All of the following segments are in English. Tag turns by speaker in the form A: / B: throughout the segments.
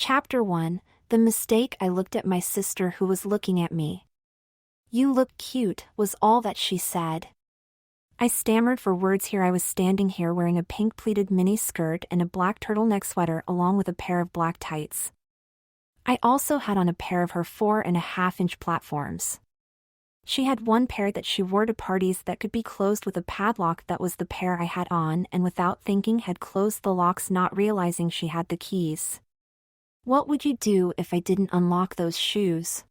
A: Chapter 1. The mistake. I looked at my sister who was looking at me. "You look cute," was all that she said. I stammered for words. Here I was standing here wearing a pink pleated mini skirt and a black turtleneck sweater along with a pair of black tights. I also had on a pair of her 4.5-inch platforms. She had one pair that she wore to parties that could be closed with a padlock. That was the pair I had on, and without thinking had closed the locks, not realizing she had the keys. What would you do if I didn't unlock those shoes?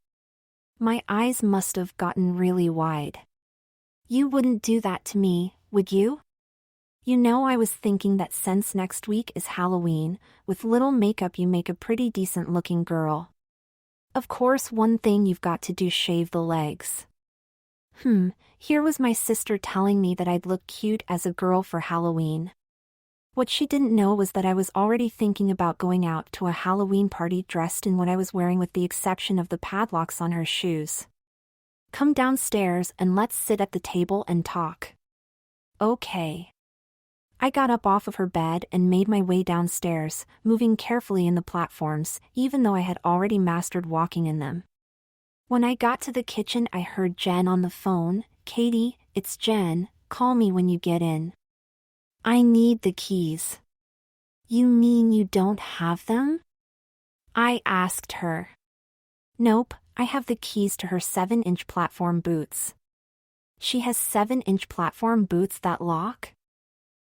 A: My eyes must have gotten really wide. You wouldn't do that to me, would you? You know, I was thinking that since next week is Halloween, with little makeup you make a pretty decent looking girl. Of course, one thing you've got to do: shave the legs. Here was my sister telling me that I'd look cute as a girl for Halloween. What she didn't know was that I was already thinking about going out to a Halloween party dressed in what I was wearing, with the exception of the padlocks on her shoes. "Come downstairs and let's sit at the table and talk." Okay. I got up off of her bed and made my way downstairs, moving carefully in the platforms, even though I had already mastered walking in them. When I got to the kitchen, I heard Jen on the phone. "Katie, it's Jen, call me when you get in. I need the keys." "You mean you don't have them?" I asked her. "Nope, I have the keys to her 7-inch platform boots." "She has 7-inch platform boots that lock?"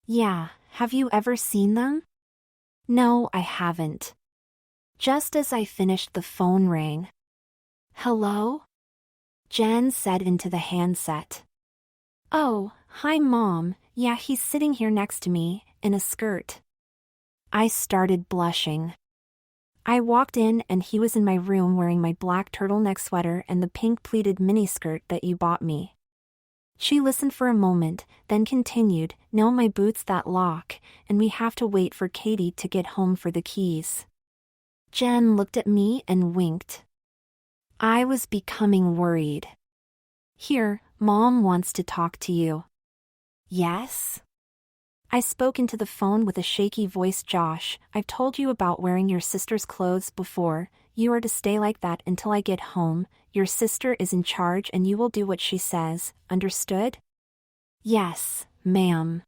A: "Yeah, have you ever seen them?" "No, I haven't." Just as I finished, the phone rang. "Hello?" Jen said into the handset. "Oh, hi Mom, yeah, he's sitting here next to me, in a skirt." I started blushing. I walked in and he was in my room wearing my black turtleneck sweater and the pink pleated miniskirt that you bought me. She listened for a moment, then continued, "No, my boots that lock, and we have to wait for Katie to get home for the keys." Jen looked at me and winked. I was becoming worried. "Here, Mom wants to talk to you." "Yes?" I spoke into the phone with a shaky voice. "Josh, I've told you about wearing your sister's clothes before. You are to stay like that until I get home. Your sister is in charge and you will do what she says, understood?" "Yes, ma'am."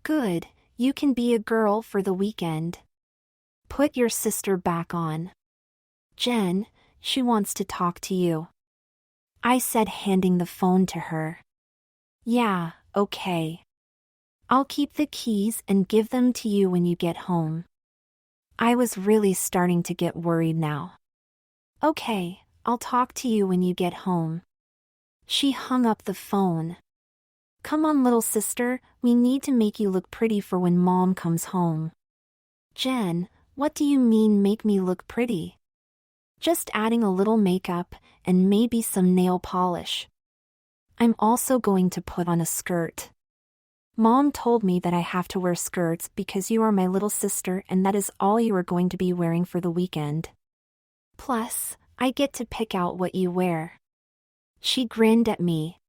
A: "Good, you can be a girl for the weekend. Put your sister back on." "Jen, she wants to talk to you," I said, handing the phone to her. "Yeah, okay. I'll keep the keys and give them to you when you get home." I was really starting to get worried now. "Okay, I'll talk to you when you get home." She hung up the phone. "Come on, little sister, we need to make you look pretty for when Mom comes home." "Jen, what do you mean make me look pretty?" "Just adding a little makeup, and maybe some nail polish. I'm also going to put on a skirt. Mom told me that I have to wear skirts because you are my little sister and that is all you are going to be wearing for the weekend. Plus, I get to pick out what you wear." She grinned at me.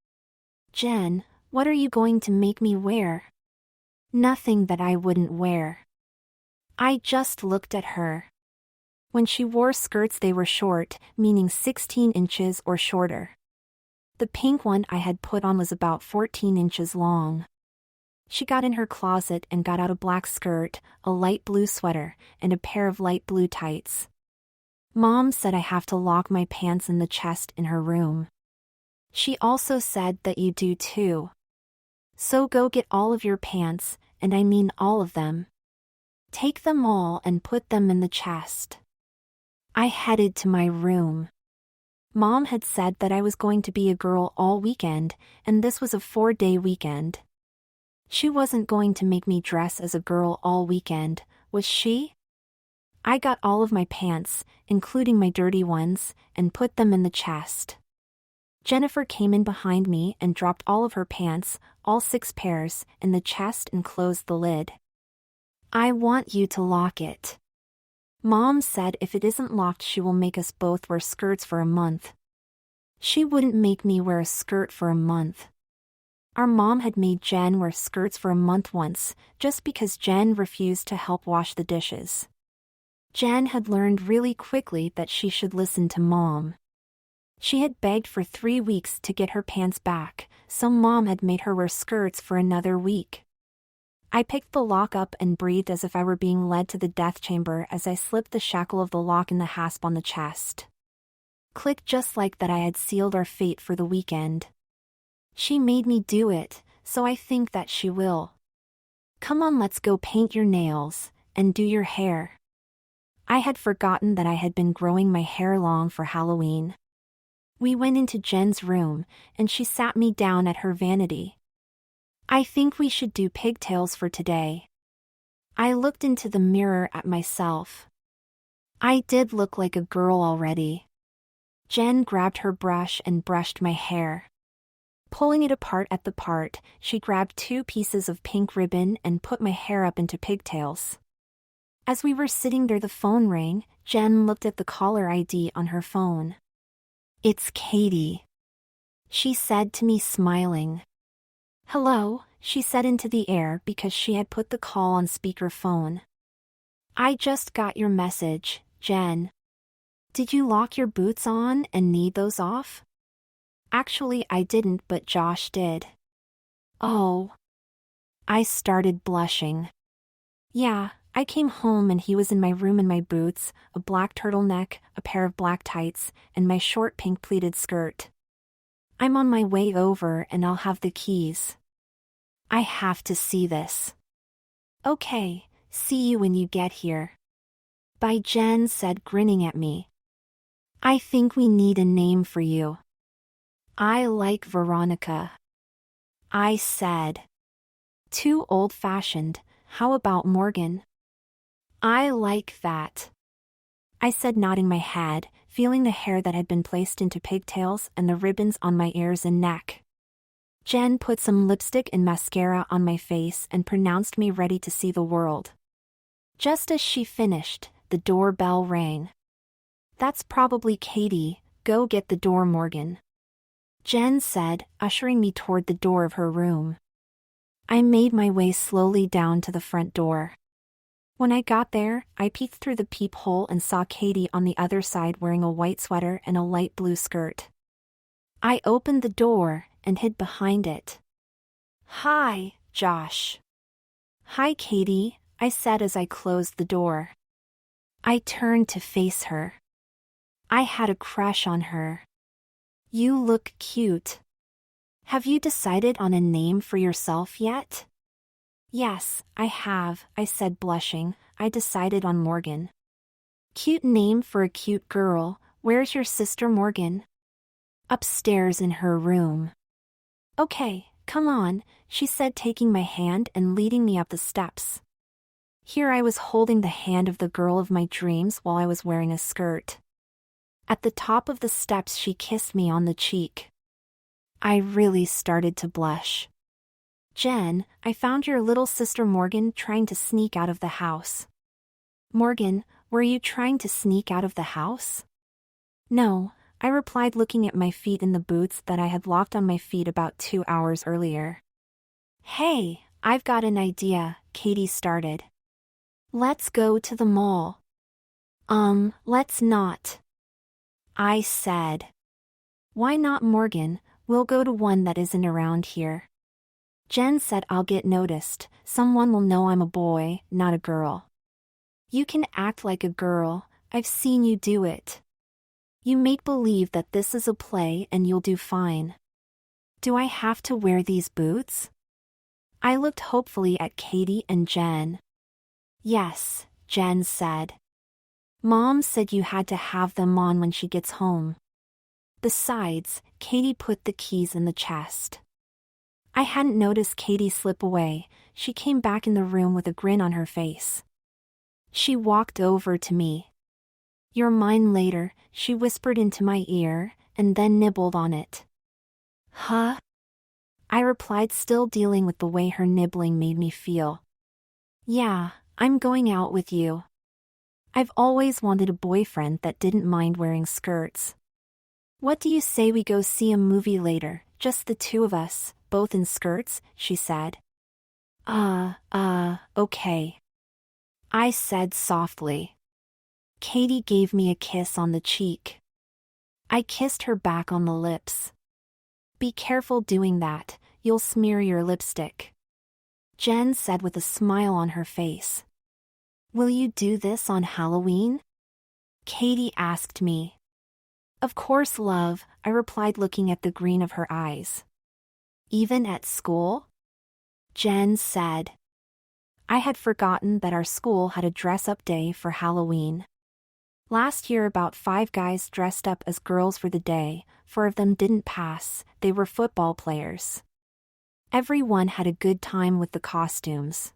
A: "Jen, what are you going to make me wear?" "Nothing that I wouldn't wear." I just looked at her. When she wore skirts, they were short, meaning 16 inches or shorter. The pink one I had put on was about 14 inches long. She got in her closet and got out a black skirt, a light blue sweater, and a pair of light blue tights. Mom said I have to lock my pants in the chest in her room. She also said that you do too. So go get all of your pants, and I mean all of them. Take them all and put them in the chest. I headed to my room. Mom had said that I was going to be a girl all weekend, and this was a 4-day weekend. She wasn't going to make me dress as a girl all weekend, was she? I got all of my pants, including my dirty ones, and put them in the chest. Jennifer came in behind me and dropped all of her pants, all 6 pairs, in the chest and closed the lid. "I want you to lock it. Mom said if it isn't locked she will make us both wear skirts for a month." She wouldn't make me wear a skirt for a month. Our mom had made Jen wear skirts for a month once, just because Jen refused to help wash the dishes. Jen had learned really quickly that she should listen to Mom. She had begged for 3 weeks to get her pants back, so Mom had made her wear skirts for another week. I picked the lock up and breathed as if I were being led to the death chamber as I slipped the shackle of the lock in the hasp on the chest. Click, just like that. I had sealed our fate for the weekend. She made me do it, so I think that she will. Come on, let's go paint your nails, and do your hair. I had forgotten that I had been growing my hair long for Halloween. We went into Jen's room, and she sat me down at her vanity. I think we should do pigtails for today. I looked into the mirror at myself. I did look like a girl already. Jen grabbed her brush and brushed my hair. Pulling it apart at the part, she grabbed 2 pieces of pink ribbon and put my hair up into pigtails. As we were sitting there, the phone rang. Jen looked at the caller ID on her phone. "It's Katie," she said to me, smiling. "Hello," she said into the air because she had put the call on speakerphone. "I just got your message, Jen. Did you lock your boots on and need those off?" "Actually, I didn't, but Josh did." "Oh." I started blushing. "Yeah, I came home and he was in my room in my boots, a black turtleneck, a pair of black tights, and my short pink pleated skirt. I'm on my way over and I'll have the keys. I have to see this." "Okay, see you when you get here." Bye, Jen said, grinning at me. "I think we need a name for you." "I like Veronica," I said. "Too old-fashioned. How about Morgan?" "I like that," I said, nodding my head, feeling the hair that had been placed into pigtails and the ribbons on my ears and neck. Jen put some lipstick and mascara on my face and pronounced me ready to see the world. Just as she finished, the doorbell rang. "That's probably Katie. Go get the door, Morgan," Jen said, ushering me toward the door of her room. I made my way slowly down to the front door. When I got there, I peeked through the peephole and saw Katie on the other side wearing a white sweater and a light blue skirt. I opened the door and hid behind it. "Hi, Josh." "Hi, Katie," I said as I closed the door. I turned to face her. I had a crush on her. "You look cute. Have you decided on a name for yourself yet?" "Yes, I have," I said, blushing. "I decided on Morgan." "Cute name for a cute girl. Where's your sister Morgan?" "Upstairs in her room." "Okay, come on," she said, taking my hand and leading me up the steps. Here I was holding the hand of the girl of my dreams while I was wearing a skirt. At the top of the steps, she kissed me on the cheek. I really started to blush. "Jen, I found your little sister Morgan trying to sneak out of the house." "Morgan, were you trying to sneak out of the house?" "No," I replied, looking at my feet in the boots that I had locked on my feet about 2 hours earlier. "Hey, I've got an idea," Katie started. "Let's go to the mall." Let's not," I said. "Why not, Morgan? We'll go to one that isn't around here." Jen said, "I'll get noticed. Someone will know I'm a boy, not a girl." "You can act like a girl. I've seen you do it. You make believe that this is a play and you'll do fine." "Do I have to wear these boots?" I looked hopefully at Katie and Jen. "Yes," Jen said. "Mom said you had to have them on when she gets home." Besides, Katie put the keys in the chest. I hadn't noticed Katie slip away. She came back in the room with a grin on her face. She walked over to me. "You're mine later," she whispered into my ear, and then nibbled on it. "Huh?" I replied, still dealing with the way her nibbling made me feel. "Yeah, I'm going out with you. I've always wanted a boyfriend that didn't mind wearing skirts. What do you say we go see a movie later, just the 2 of us, both in skirts?" she said. Okay," I said softly. Katie gave me a kiss on the cheek. I kissed her back on the lips. Be careful doing that, you'll smear your lipstick, Jen said with a smile on her face. Will you do this on Halloween? Katie asked me. Of course, love, I replied, looking at the green of her eyes. Even at school? Jen said. I had forgotten that our school had a dress-up day for Halloween. Last year about 5 guys dressed up as girls for the day. 4 of them didn't pass, they were football players. Everyone had a good time with the costumes.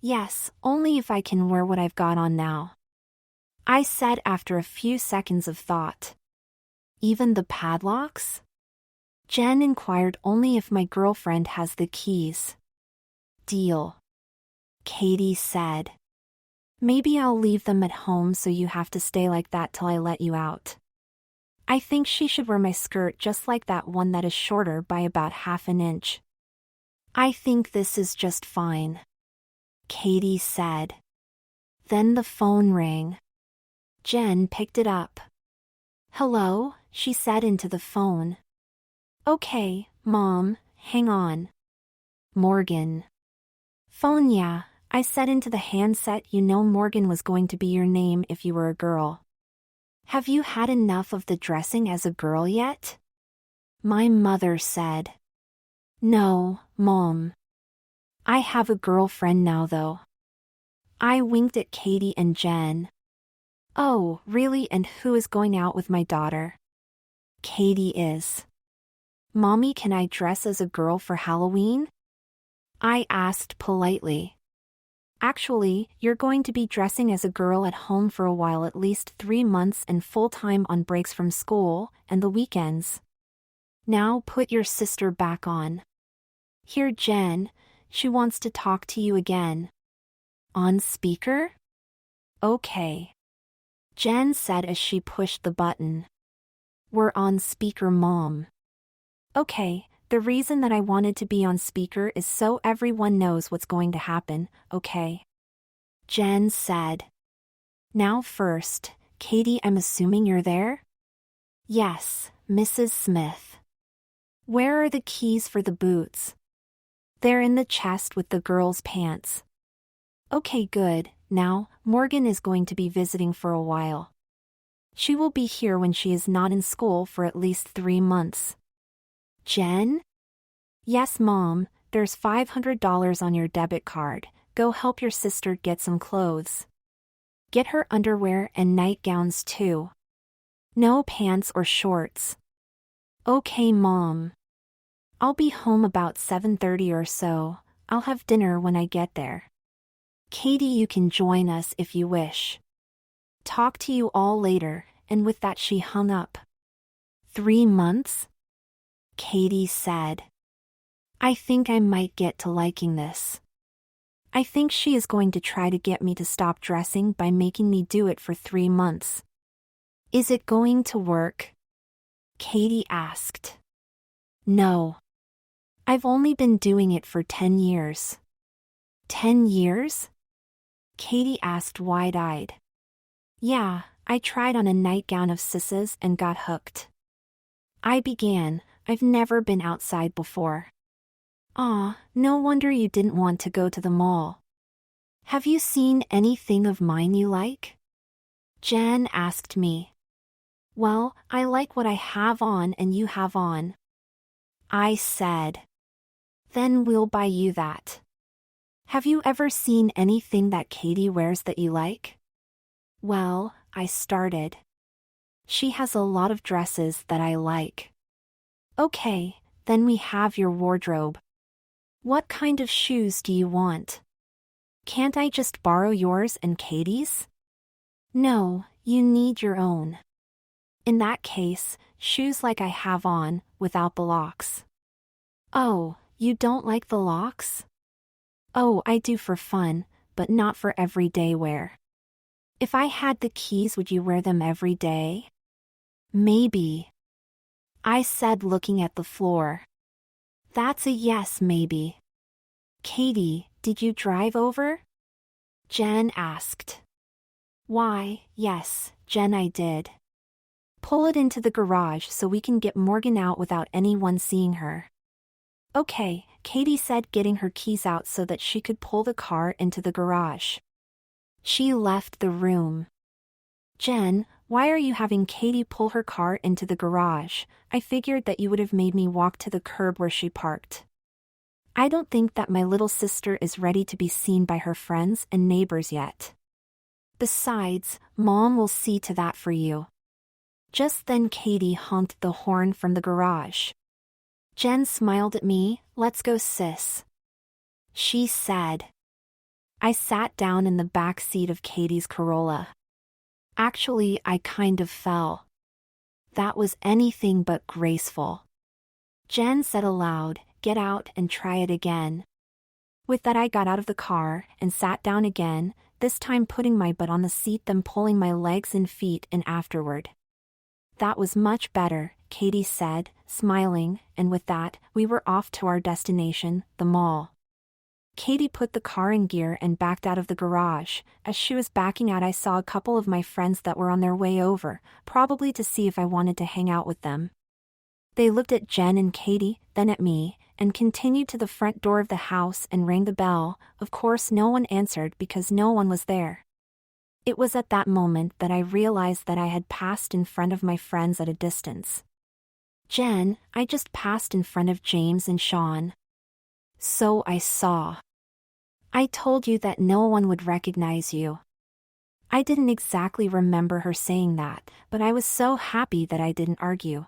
A: Yes, only if I can wear what I've got on now, I said after a few seconds of thought. Even the padlocks? Jen inquired. Only if my girlfriend has the keys. Deal, Katie said. Maybe I'll leave them at home so you have to stay like that till I let you out. I think she should wear my skirt just like that one that is shorter by about half an inch. I think this is just fine, Katie said. Then the phone rang. Jen picked it up. Hello, she said into the phone. Okay, Mom, hang on. Morgan. Phone. Yeah, I said into the handset. You know Morgan was going to be your name if you were a girl. Have you had enough of the dressing as a girl yet? My mother said. No, Mom. I have a girlfriend now though. I winked at Katie and Jen. Oh, really? And who is going out with my daughter? Katie is. Mommy, can I dress as a girl for Halloween? I asked politely. Actually, you're going to be dressing as a girl at home for a while, at least 3 months, and full-time on breaks from school, and the weekends. Now put your sister back on. Here, Jen, she wants to talk to you again. On speaker? Okay, Jen said as she pushed the button. We're on speaker, Mom. Okay, the reason that I wanted to be on speaker is so everyone knows what's going to happen, okay? Jen said. Now first, Katie, I'm assuming you're there? Yes, Mrs. Smith. Where are the keys for the boots? They're in the chest with the girls' pants. Okay, good. Now, Morgan is going to be visiting for a while. She will be here when she is not in school for at least 3 months. Jen? Yes, Mom, there's $500 on your debit card. Go help your sister get some clothes. Get her underwear and nightgowns too. No pants or shorts. Okay, Mom. I'll be home about 7:30 or so. I'll have dinner when I get there. Katie, you can join us if you wish. Talk to you all later, and with that she hung up. 3 months? Katie said. I think I might get to liking this. I think she is going to try to get me to stop dressing by making me do it for 3 months. Is it going to work? Katie asked. No. I've only been doing it for 10 years. 10 years? Katie asked wide-eyed. Yeah, I tried on a nightgown of Sis's and got hooked. I began. I've never been outside before. Aw, no wonder you didn't want to go to the mall. Have you seen anything of mine you like? Jen asked me. Well, I like what I have on and you have on, I said. Then we'll buy you that. Have you ever seen anything that Katie wears that you like? Well, I started. She has a lot of dresses that I like. Okay, then we have your wardrobe. What kind of shoes do you want? Can't I just borrow yours and Katie's? No, you need your own. In that case, shoes like I have on, without the locks. Oh, you don't like the locks? Oh, I do for fun, but not for everyday wear. If I had the keys, would you wear them every day? Maybe, I said, looking at the floor. That's a yes, maybe. Katie, did you drive over? Jen asked. Why, yes, Jen, I did. Pull it into the garage so we can get Morgan out without anyone seeing her. Okay, Katie said, getting her keys out so that she could pull the car into the garage. She left the room. Jen, why are you having Katie pull her car into the garage? I figured that you would have made me walk to the curb where she parked. I don't think that my little sister is ready to be seen by her friends and neighbors yet. Besides, Mom will see to that for you. Just then Katie honked the horn from the garage. Jen smiled at me. Let's go, sis, she said. I sat down in the back seat of Katie's Corolla. Actually, I kind of fell. That was anything but graceful. Jen said aloud, "Get out and try it again." With that, I got out of the car and sat down again, this time putting my butt on the seat, then pulling my legs and feet in afterward. That was much better, Katie said, smiling, and with that, we were off to our destination, the mall. Katie put the car in gear and backed out of the garage. As she was backing out, I saw a couple of my friends that were on their way over, probably to see if I wanted to hang out with them. They looked at Jen and Katie, then at me, and continued to the front door of the house and rang the bell. Of course, no one answered because no one was there. It was at that moment that I realized that I had passed in front of my friends at a distance. Jen, I just passed in front of James and Sean. So I saw. I told you that no one would recognize you. I didn't exactly remember her saying that, but I was so happy that I didn't argue.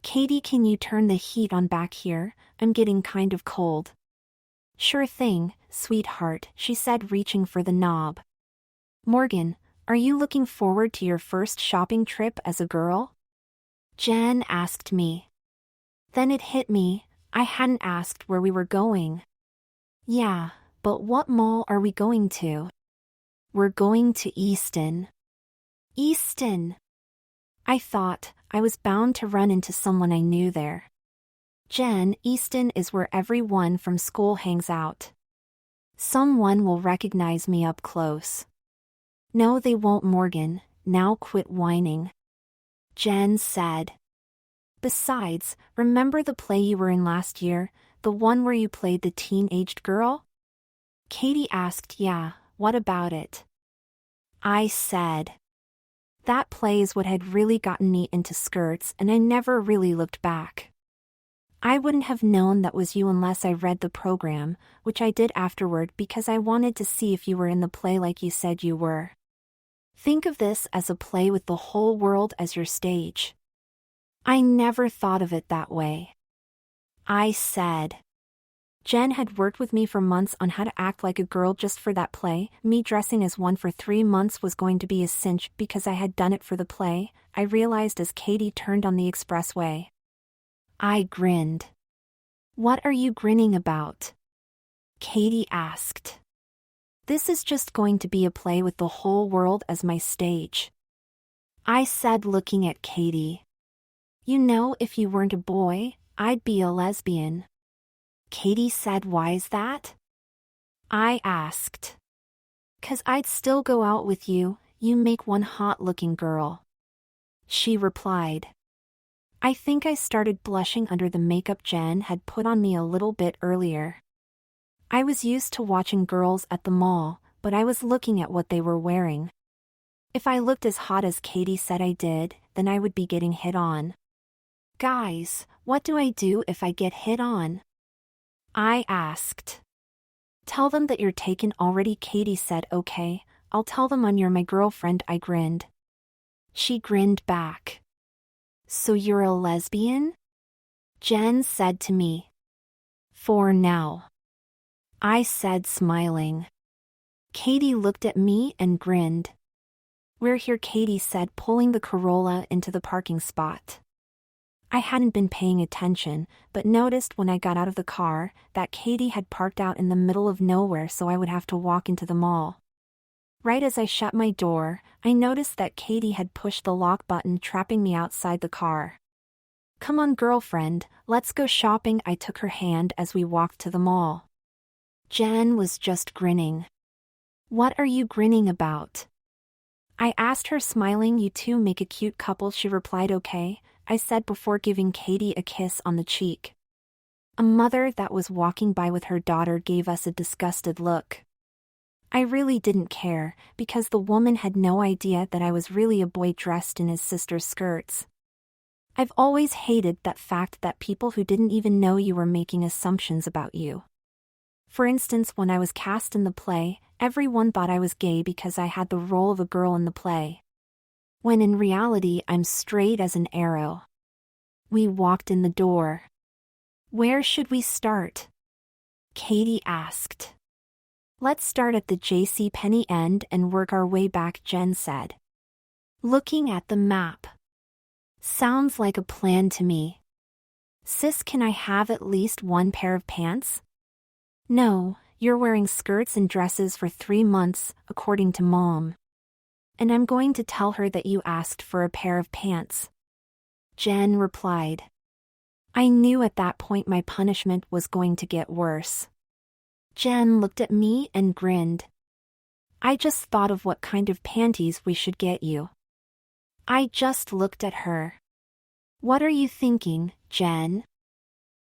A: Katie, can you turn the heat on back here? I'm getting kind of cold. Sure thing, sweetheart, she said, reaching for the knob. Morgan, are you looking forward to your first shopping trip as a girl? Jen asked me. Then it hit me, I hadn't asked where we were going. Yeah, but what mall are we going to? We're going to Easton. Easton. I thought I was bound to run into someone I knew there. Jen, Easton is where everyone from school hangs out. Someone will recognize me up close. No, they won't, Morgan, now quit whining, Jen said. Besides, remember the play you were in last year, the one where you played the teen-aged girl? Katie asked. Yeah, what about it? I said. That play is what had really gotten me into skirts, and I never really looked back. I wouldn't have known that was you unless I read the program, which I did afterward because I wanted to see if you were in the play like you said you were. Think of this as a play with the whole world as your stage. I never thought of it that way, I said. Jen had worked with me for months on how to act like a girl just for that play. Me dressing as one for 3 months was going to be a cinch because I had done it for the play, I realized as Katie turned on the expressway. I grinned. What are you grinning about? Katie asked. This is just going to be a play with the whole world as my stage, I said, looking at Katie. You know, if you weren't a boy, I'd be a lesbian. Katie said. Why's that? I asked. 'Cause I'd still go out with you, you make one hot-looking girl, she replied. I think I started blushing under the makeup Jen had put on me a little bit earlier. I was used to watching girls at the mall, but I was looking at what they were wearing. If I looked as hot as Katie said I did, then I would be getting hit on. Guys, what do I do if I get hit on? I asked. Tell them that you're taken already, Katie said. Okay, I'll tell them you're my girlfriend, I grinned. She grinned back. So you're a lesbian? Jen said to me. For now, I said, smiling. Katie looked at me and grinned. We're here, Katie said, pulling the Corolla into the parking spot. I hadn't been paying attention, but noticed when I got out of the car that Katie had parked out in the middle of nowhere, so I would have to walk into the mall. Right as I shut my door, I noticed that Katie had pushed the lock button, trapping me outside the car. Come on, girlfriend, let's go shopping, I took her hand as we walked to the mall. Jen was just grinning. What are you grinning about? I asked her, smiling. You two make a cute couple, she replied. Okay, I said before giving Katie a kiss on the cheek. A mother that was walking by with her daughter gave us a disgusted look. I really didn't care, because the woman had no idea that I was really a boy dressed in his sister's skirts. I've always hated that fact that people who didn't even know you were making assumptions about you. For instance, when I was cast in the play, everyone thought I was gay because I had the role of a girl in the play. When in reality I'm straight as an arrow. We walked in the door. Where should we start? Katie asked. Let's start at the JCPenney end and work our way back, Jen said. Looking at the map. Sounds like a plan to me. Sis, can I have at least one pair of pants? No, you're wearing skirts and dresses for 3 months, according to Mom. And I'm going to tell her that you asked for a pair of pants. Jen replied. I knew at that point my punishment was going to get worse. Jen looked at me and grinned. I just thought of what kind of panties we should get you. I just looked at her. What are you thinking, Jen?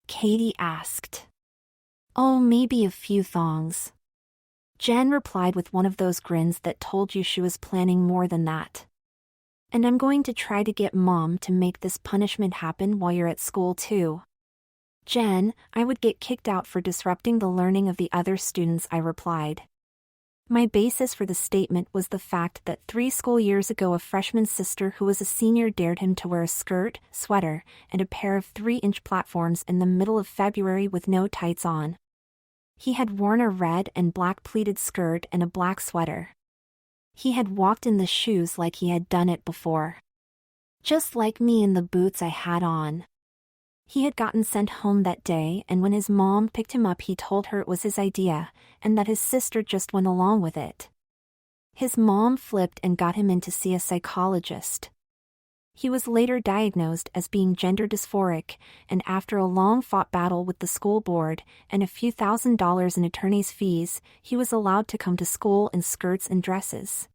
A: Katie asked. Oh, maybe a few thongs. Jen replied with one of those grins that told you she was planning more than that. And I'm going to try to get Mom to make this punishment happen while you're at school too. Jen, I would get kicked out for disrupting the learning of the other students, I replied. My basis for the statement was the fact that 3 school years ago a freshman sister who was a senior dared him to wear a skirt, sweater, and a pair of 3-inch platforms in the middle of February with no tights on. He had worn a red and black pleated skirt and a black sweater. He had walked in the shoes like he had done it before. Just like me in the boots I had on. He had gotten sent home that day, and when his mom picked him up he told her it was his idea, and that his sister just went along with it. His mom flipped and got him in to see a psychologist. He was later diagnosed as being gender dysphoric, and after a long-fought battle with the school board, and a few $1,000s in attorney's fees, he was allowed to come to school in skirts and dresses.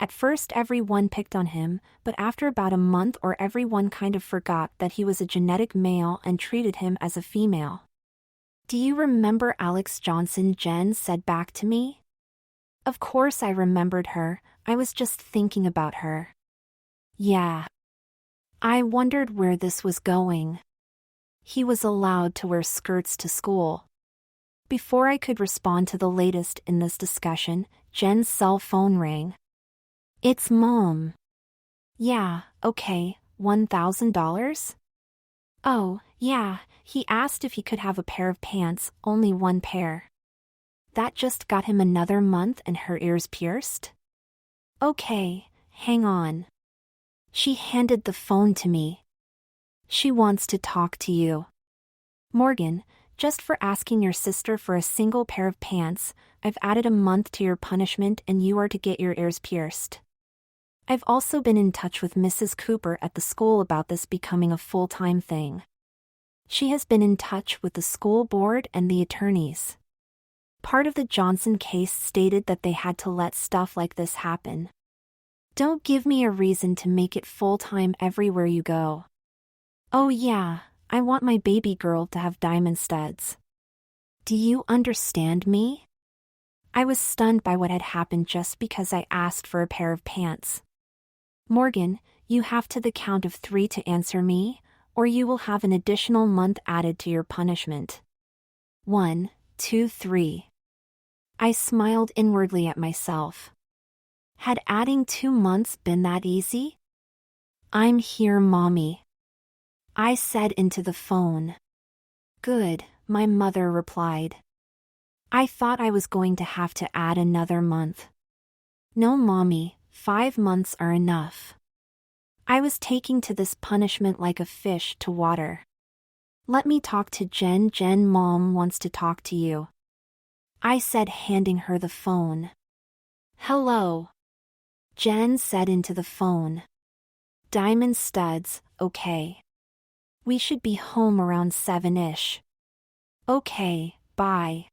A: At first everyone picked on him, but after about a month everyone kind of forgot that he was a genetic male and treated him as a female. Do you remember Alex Johnson? Jen said back to me. Of course I remembered her, I was just thinking about her. Yeah. I wondered where this was going. He was allowed to wear skirts to school. Before I could respond to the latest in this discussion, Jen's cell phone rang. It's Mom. Yeah, okay, $1,000? Oh, yeah, he asked if he could have a pair of pants, only one pair. That just got him another month and her ears pierced? Okay, hang on. She handed the phone to me. She wants to talk to you. Morgan, just for asking your sister for a single pair of pants, I've added a month to your punishment and you are to get your ears pierced. I've also been in touch with Mrs. Cooper at the school about this becoming a full-time thing. She has been in touch with the school board and the attorneys. Part of the Johnson case stated that they had to let stuff like this happen. Don't give me a reason to make it full-time everywhere you go. Oh yeah, I want my baby girl to have diamond studs. Do you understand me? I was stunned by what had happened just because I asked for a pair of pants. Morgan, you have to the count of 3 to answer me, or you will have an additional month added to your punishment. 1, 2, 3. I smiled inwardly at myself. Had adding 2 months been that easy? I'm here, Mommy. I said into the phone. Good, my mother replied. I thought I was going to have to add another month. No, Mommy, 5 months are enough. I was taking to this punishment like a fish to water. Let me talk to Jen. Jen, Mom wants to talk to you. I said, handing her the phone. Hello. Jen said into the phone. Diamond studs, okay. We should be home around 7-ish. Okay, bye.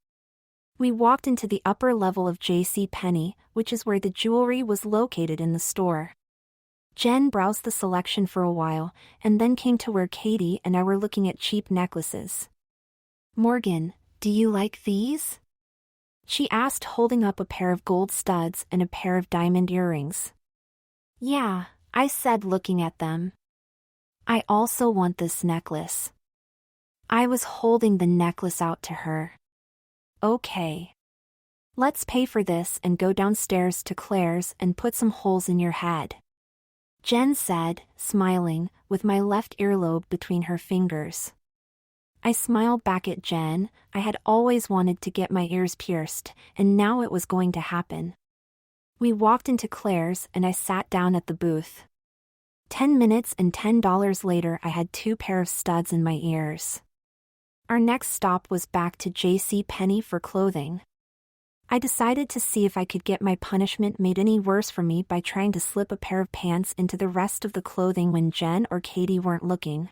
A: We walked into the upper level of J.C. Penney, which is where the jewelry was located in the store. Jen browsed the selection for a while, and then came to where Katie and I were looking at cheap necklaces. "Morgan, do you like these?" she asked, holding up a pair of gold studs and a pair of diamond earrings. "Yeah," I said, looking at them. "I also want this necklace." I was holding the necklace out to her. "Okay. Let's pay for this and go downstairs to Claire's and put some holes in your head," Jen said, smiling, with my left earlobe between her fingers. I smiled back at Jen. I had always wanted to get my ears pierced, and now it was going to happen. We walked into Claire's and I sat down at the booth. 10 minutes and $10 later, I had 2 pair of studs in my ears. Our next stop was back to J.C. Penney for clothing. I decided to see if I could get my punishment made any worse for me by trying to slip a pair of pants into the rest of the clothing when Jen or Katie weren't looking.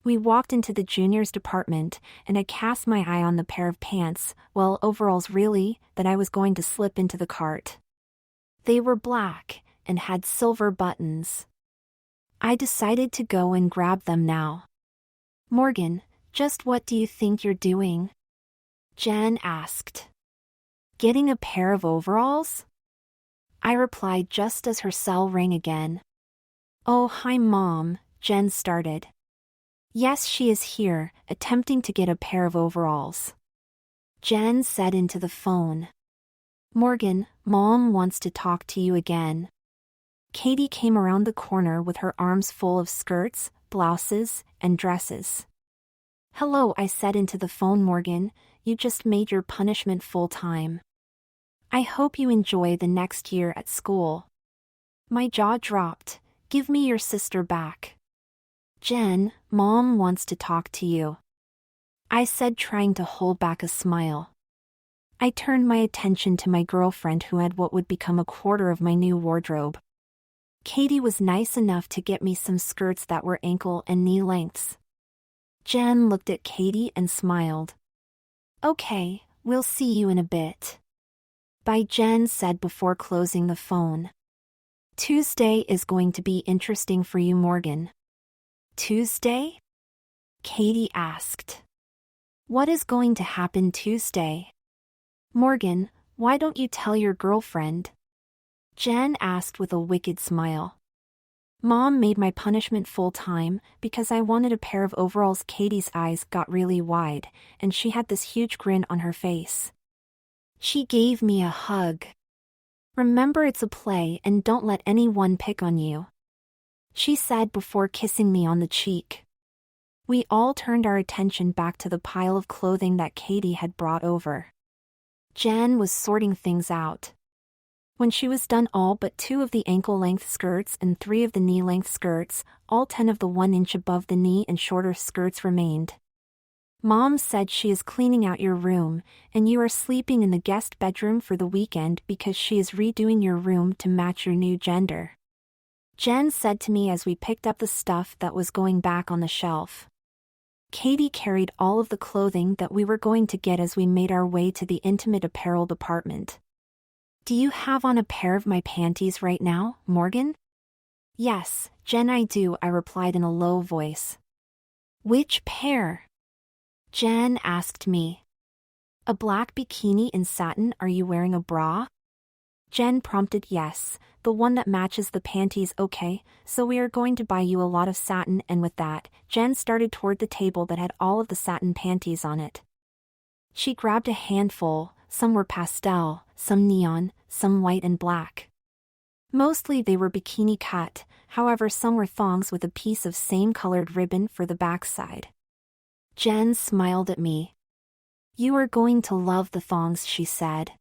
A: We walked into the juniors department, and I cast my eye on the pair of pants, well, overalls really, that I was going to slip into the cart. They were black, and had silver buttons. I decided to go and grab them now. "Morgan, just what do you think you're doing?" Jen asked. "Getting a pair of overalls?" I replied just as her cell rang again. "Oh, hi Mom," Jen started. "Yes, she is here, attempting to get a pair of overalls," Jen said into the phone. "Morgan, Mom wants to talk to you again." Katie came around the corner with her arms full of skirts, blouses, and dresses. "Hello," I said into the phone. "Morgan, you just made your punishment full-time. I hope you enjoy the next year at school." My jaw dropped. "Give me your sister back." "Jen, Mom wants to talk to you," I said, trying to hold back a smile. I turned my attention to my girlfriend, who had what would become a quarter of my new wardrobe. Katie was nice enough to get me some skirts that were ankle and knee lengths. Jen looked at Katie and smiled. "Okay, we'll see you in a bit." Bye, Jen said before closing the phone. "Tuesday is going to be interesting for you, Morgan." "Tuesday?" Katie asked. "What is going to happen Tuesday?" "Morgan, why don't you tell your girlfriend?" Jen asked with a wicked smile. "Mom made my punishment full-time because I wanted a pair of overalls." Katie's eyes got really wide, and she had this huge grin on her face. She gave me a hug. "Remember, it's a play and don't let anyone pick on you," she said before kissing me on the cheek. We all turned our attention back to the pile of clothing that Katie had brought over. Jen was sorting things out. When she was done, all but 2 of the ankle-length skirts and 3 of the knee-length skirts, all 10 of the 1 inch above the knee and shorter skirts remained. "Mom said she is cleaning out your room, and you are sleeping in the guest bedroom for the weekend because she is redoing your room to match your new gender," Jen said to me as we picked up the stuff that was going back on the shelf. Katie carried all of the clothing that we were going to get as we made our way to the intimate apparel department. "Do you have on a pair of my panties right now, Morgan?" "Yes, Jen, I do," I replied in a low voice. "Which pair?" Jen asked me. "A black bikini in satin. Are you wearing a bra?" Jen prompted. "Yes, the one that matches the panties." "Okay, so we are going to buy you a lot of satin." And with that, Jen started toward the table that had all of the satin panties on it. She grabbed a handful. Some were pastel, some neon, some white and black. Mostly they were bikini cut, however some were thongs with a piece of same-colored ribbon for the backside. Jen smiled at me. "You are going to love the thongs," she said.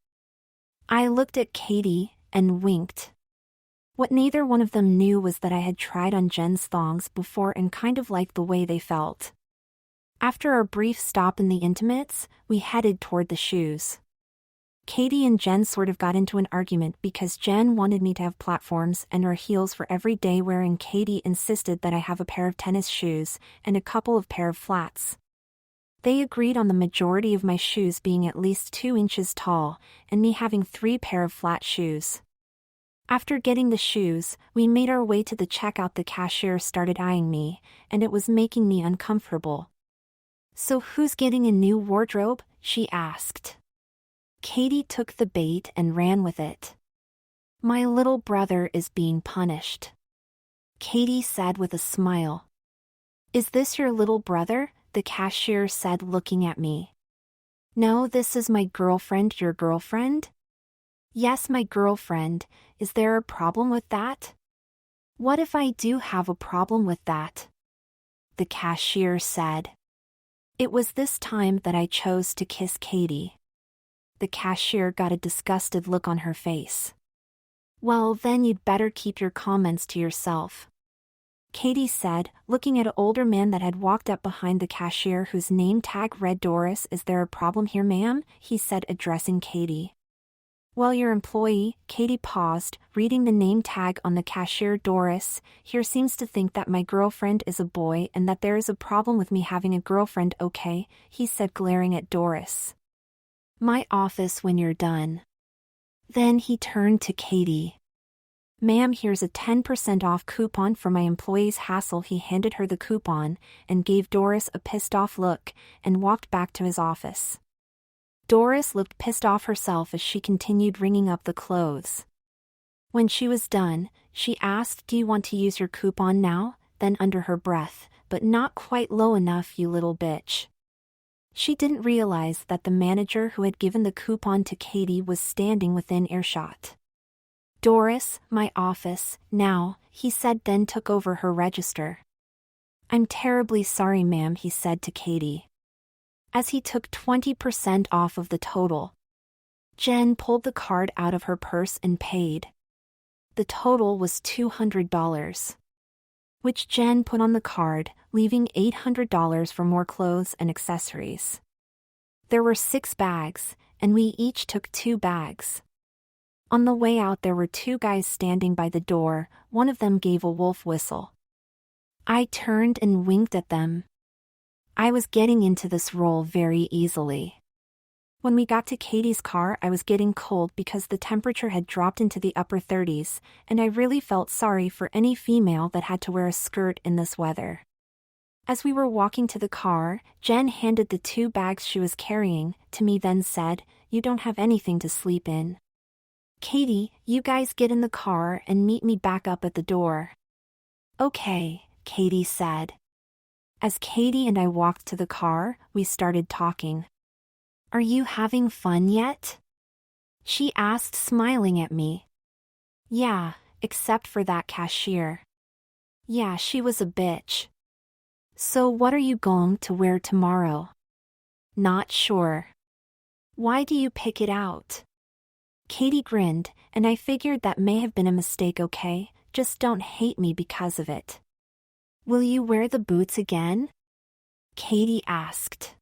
A: I looked at Katie and winked. What neither one of them knew was that I had tried on Jen's thongs before and kind of liked the way they felt. After our brief stop in the intimates, we headed toward the shoes. Katie and Jen sort of got into an argument because Jen wanted me to have platforms and or heels for every day wearing. Katie insisted that I have a pair of tennis shoes and a couple of pair of flats. They agreed on the majority of my shoes being at least 2 inches tall, and me having 3 pair of flat shoes. After getting the shoes, we made our way to the checkout. The cashier started eyeing me, and it was making me uncomfortable. "So who's getting a new wardrobe?" she asked. Katie took the bait and ran with it. "My little brother is being punished," Katie said with a smile. "Is this your little brother?" the cashier said, looking at me. "No, this is my girlfriend." "Your girlfriend?" "Yes, my girlfriend. Is there a problem with that?" "What if I do have a problem with that?" the cashier said. It was this time that I chose to kiss Katie. The cashier got a disgusted look on her face. "Well, then you'd better keep your comments to yourself," Katie said, looking at an older man that had walked up behind the cashier whose name tag read Doris. "Is there a problem here, ma'am?" he said, addressing Katie. "Well, your employee," Katie paused, reading the name tag on the cashier. "Doris, here seems to think that my girlfriend is a boy and that there is a problem with me having a girlfriend." "Okay," he said, glaring at Doris. "My office when you're done." Then he turned to Katie. "Ma'am, here's a 10% off coupon for my employee's hassle." He handed her the coupon and gave Doris a pissed-off look and walked back to his office. Doris looked pissed off herself as she continued ringing up the clothes. When she was done, she asked, "Do you want to use your coupon now?" Then under her breath, "But not quite low enough, you little bitch." She didn't realize that the manager who had given the coupon to Katie was standing within earshot. "Doris, my office, now," he said, then took over her register. "I'm terribly sorry, ma'am," he said to Katie, as he took 20% off of the total. Jen pulled the card out of her purse and paid. The total was $200, which Jen put on the card, leaving $800 for more clothes and accessories. There were 6 bags, and we each took 2 bags. On the way out, there were 2 guys standing by the door. One of them gave a wolf whistle. I turned and winked at them. I was getting into this role very easily. When we got to Katie's car, I was getting cold because the temperature had dropped into the upper 30s, and I really felt sorry for any female that had to wear a skirt in this weather. As we were walking to the car, Jen handed the 2 bags she was carrying to me, then said, "You don't have anything to sleep in. Katie, you guys get in the car and meet me back up at the door." "Okay," Katie said. As Katie and I walked to the car, we started talking. "Are you having fun yet?" she asked, smiling at me. "Yeah, except for that cashier. Yeah, she was a bitch." "So what are you going to wear tomorrow?" "Not sure." "Why do you pick it out?" Katie grinned, and I figured that may have been a mistake. "Okay, just don't hate me because of it." "Will you wear the boots again?" Katie asked.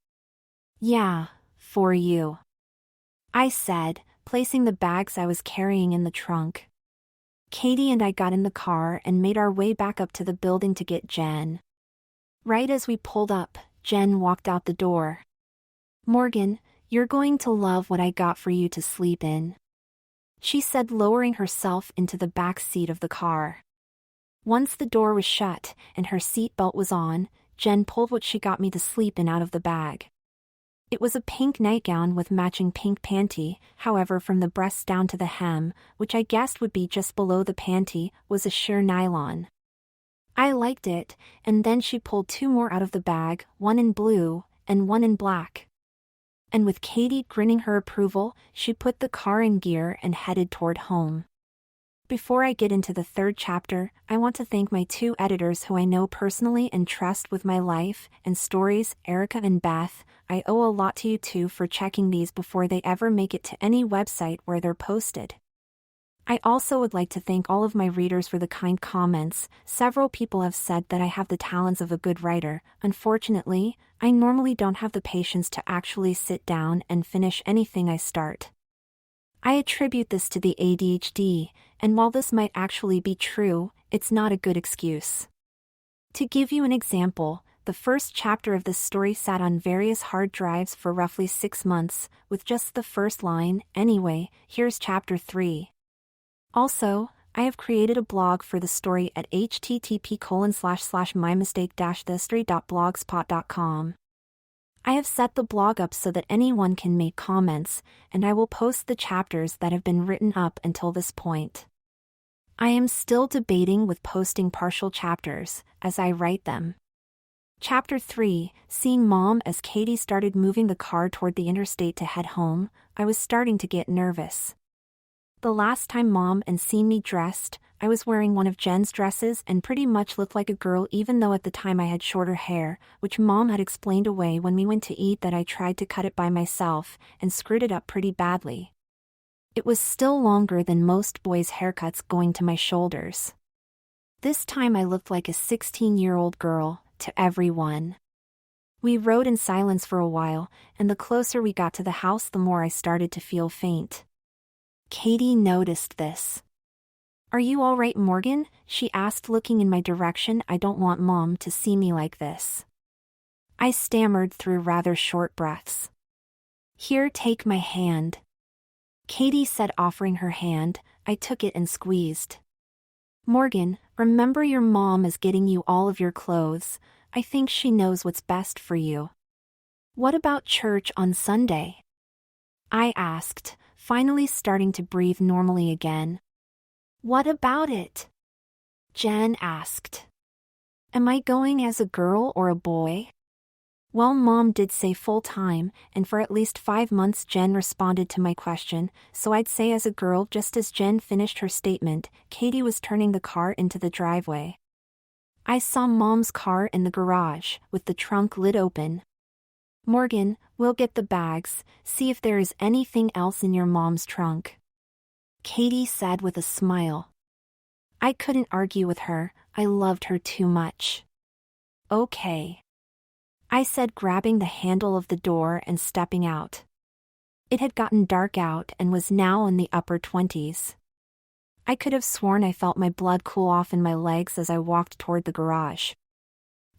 A: "Yeah, for you," I said, placing the bags I was carrying in the trunk. Katie and I got in the car and made our way back up to the building to get Jen. Right as we pulled up, Jen walked out the door. "Morgan, you're going to love what I got for you to sleep in," she said, lowering herself into the back seat of the car. Once the door was shut and her seatbelt was on, Jen pulled what she got me to sleep in out of the bag. It was a pink nightgown with matching pink panty. However, from the breast down to the hem, which I guessed would be just below the panty, was a sheer nylon. I liked it, and then she pulled 2 more out of the bag, one in blue and one in black. And with Katie grinning her approval, she put the car in gear and headed toward home. Before I get into the 3rd chapter, I want to thank my 2 editors who I know personally and trust with my life and stories, Erica and Beth. I owe a lot to you 2 for checking these before they ever make it to any website where they're posted. I also would like to thank all of my readers for the kind comments. Several people have said that I have the talents of a good writer. Unfortunately, I normally don't have the patience to actually sit down and finish anything I start. I attribute this to the ADHD, and while this might actually be true, it's not a good excuse. To give you an example, The first chapter of this story sat on various hard drives for roughly 6 months, with just the first line. Anyway, here's chapter 3. Also, I have created a blog for the story at http://mymistake-thestory.blogspot.com. I have set the blog up so that anyone can make comments, and I will post the chapters that have been written up until this point. I am still debating with posting partial chapters, as I write them. Chapter 3, Seeing Mom. As Katie started moving the car toward the interstate to head home, I was starting to get nervous. The last time Mom and seen me dressed, I was wearing one of Jen's dresses and pretty much looked like a girl, even though at the time I had shorter hair, which Mom had explained away when we went to eat that I tried to cut it by myself and screwed it up pretty badly. It was still longer than most boys' haircuts, going to my shoulders. This time I looked like a 16-year-old girl, to everyone. We rode in silence for a while, and the closer we got to the house the more I started to feel faint. Katie noticed this. "Are you all right, Morgan?" she asked, looking in my direction. "I don't want Mom to see me like this." I stammered through rather short breaths. "Here, take my hand," Katie said, offering her hand. I took it and squeezed. "Morgan, remember your mom is getting you all of your clothes. I think she knows what's best for you." "What about church on Sunday?" I asked, finally starting to breathe normally again. "What about it?" Jen asked. "Am I going as a girl or a boy?" "Well, Mom did say full-time, and for at least 5 months," Jen responded to my question, "so I'd say as a girl." Just as Jen finished her statement, Katie was turning the car into the driveway. I saw Mom's car in the garage, with the trunk lid open. "Morgan, we'll get the bags, see if there is anything else in your mom's trunk," Katie said with a smile. I couldn't argue with her, I loved her too much. "Okay," I said, grabbing the handle of the door and stepping out. It had gotten dark out and was now in the upper 20s. I could have sworn I felt my blood cool off in my legs as I walked toward the garage.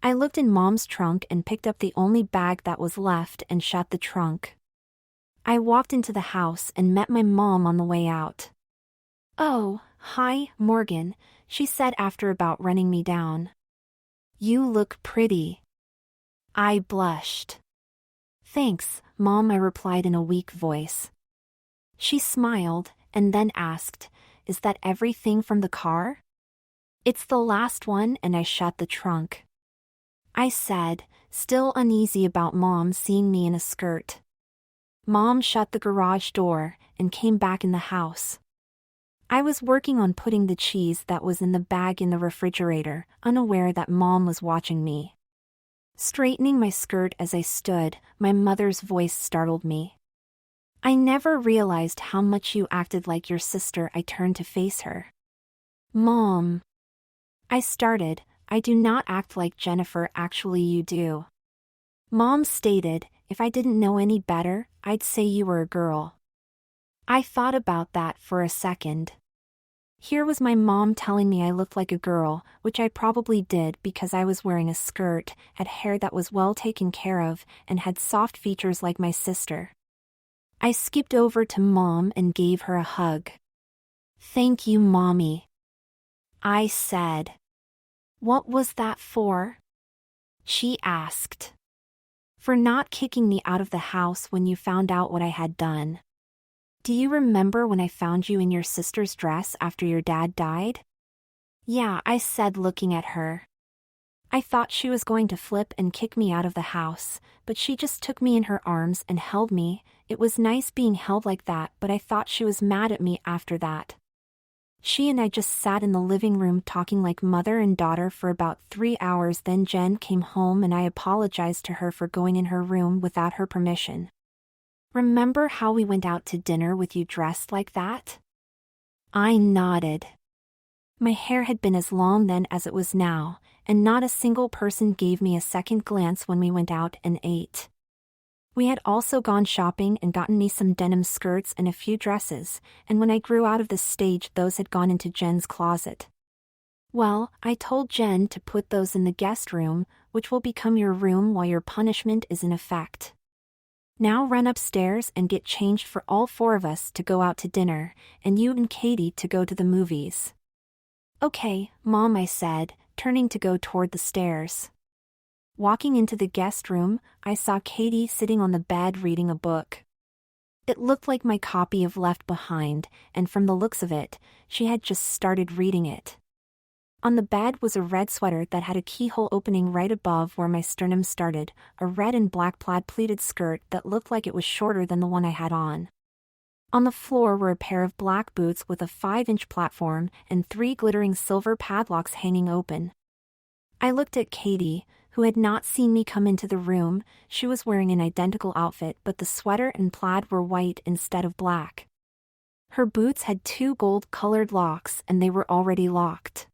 A: I looked in Mom's trunk and picked up the only bag that was left and shut the trunk. I walked into the house and met my mom on the way out. "Oh, hi, Morgan," she said after about running me down. "You look pretty." I blushed. "Thanks, Mom," I replied in a weak voice. She smiled, and then asked, "Is that everything from the car?" "It's the last one," and I shut the trunk. I said, still uneasy about Mom seeing me in a skirt. Mom shut the garage door, and came back in the house. I was working on putting the cheese that was in the bag in the refrigerator, unaware that Mom was watching me. Straightening my skirt as I stood, my mother's voice startled me. "I never realized how much you acted like your sister." I turned to face her. "Mom," I started, "I do not act like Jennifer. Actually, you do." Mom stated, "If I didn't know any better, I'd say you were a girl." I thought about that for a second. Here was my mom telling me I looked like a girl, which I probably did because I was wearing a skirt, had hair that was well taken care of, and had soft features like my sister. I skipped over to Mom and gave her a hug. "Thank you, Mommy," I said. "What was that for?" she asked. "For not kicking me out of the house when you found out what I had done. Do you remember when I found you in your sister's dress after your dad died?" "Yeah," I said, looking at her. I thought she was going to flip and kick me out of the house, but she just took me in her arms and held me. It was nice being held like that, but I thought she was mad at me after that. She and I just sat in the living room talking like mother and daughter for about 3 hours. Then Jen came home and I apologized to her for going in her room without her permission. "Remember how we went out to dinner with you dressed like that?" I nodded. My hair had been as long then as it was now, and not a single person gave me a second glance when we went out and ate. We had also gone shopping and gotten me some denim skirts and a few dresses, and when I grew out of the stage, those had gone into Jen's closet. Well, I told Jen to put those in the guest room, which will become your room while your punishment is in effect. Now run upstairs and get changed for all four of us to go out to dinner, and you and Katie to go to the movies." "Okay, Mom," I said, turning to go toward the stairs. Walking into the guest room, I saw Katie sitting on the bed reading a book. It looked like my copy of Left Behind, and from the looks of it, she had just started reading it. On the bed was a red sweater that had a keyhole opening right above where my sternum started, a red and black plaid pleated skirt that looked like it was shorter than the one I had on. On the floor were a pair of black boots with a 5-inch platform and 3 glittering silver padlocks hanging open. I looked at Katie, who had not seen me come into the room. She was wearing an identical outfit, but the sweater and plaid were white instead of black. Her boots had 2 gold-colored locks and they were already locked.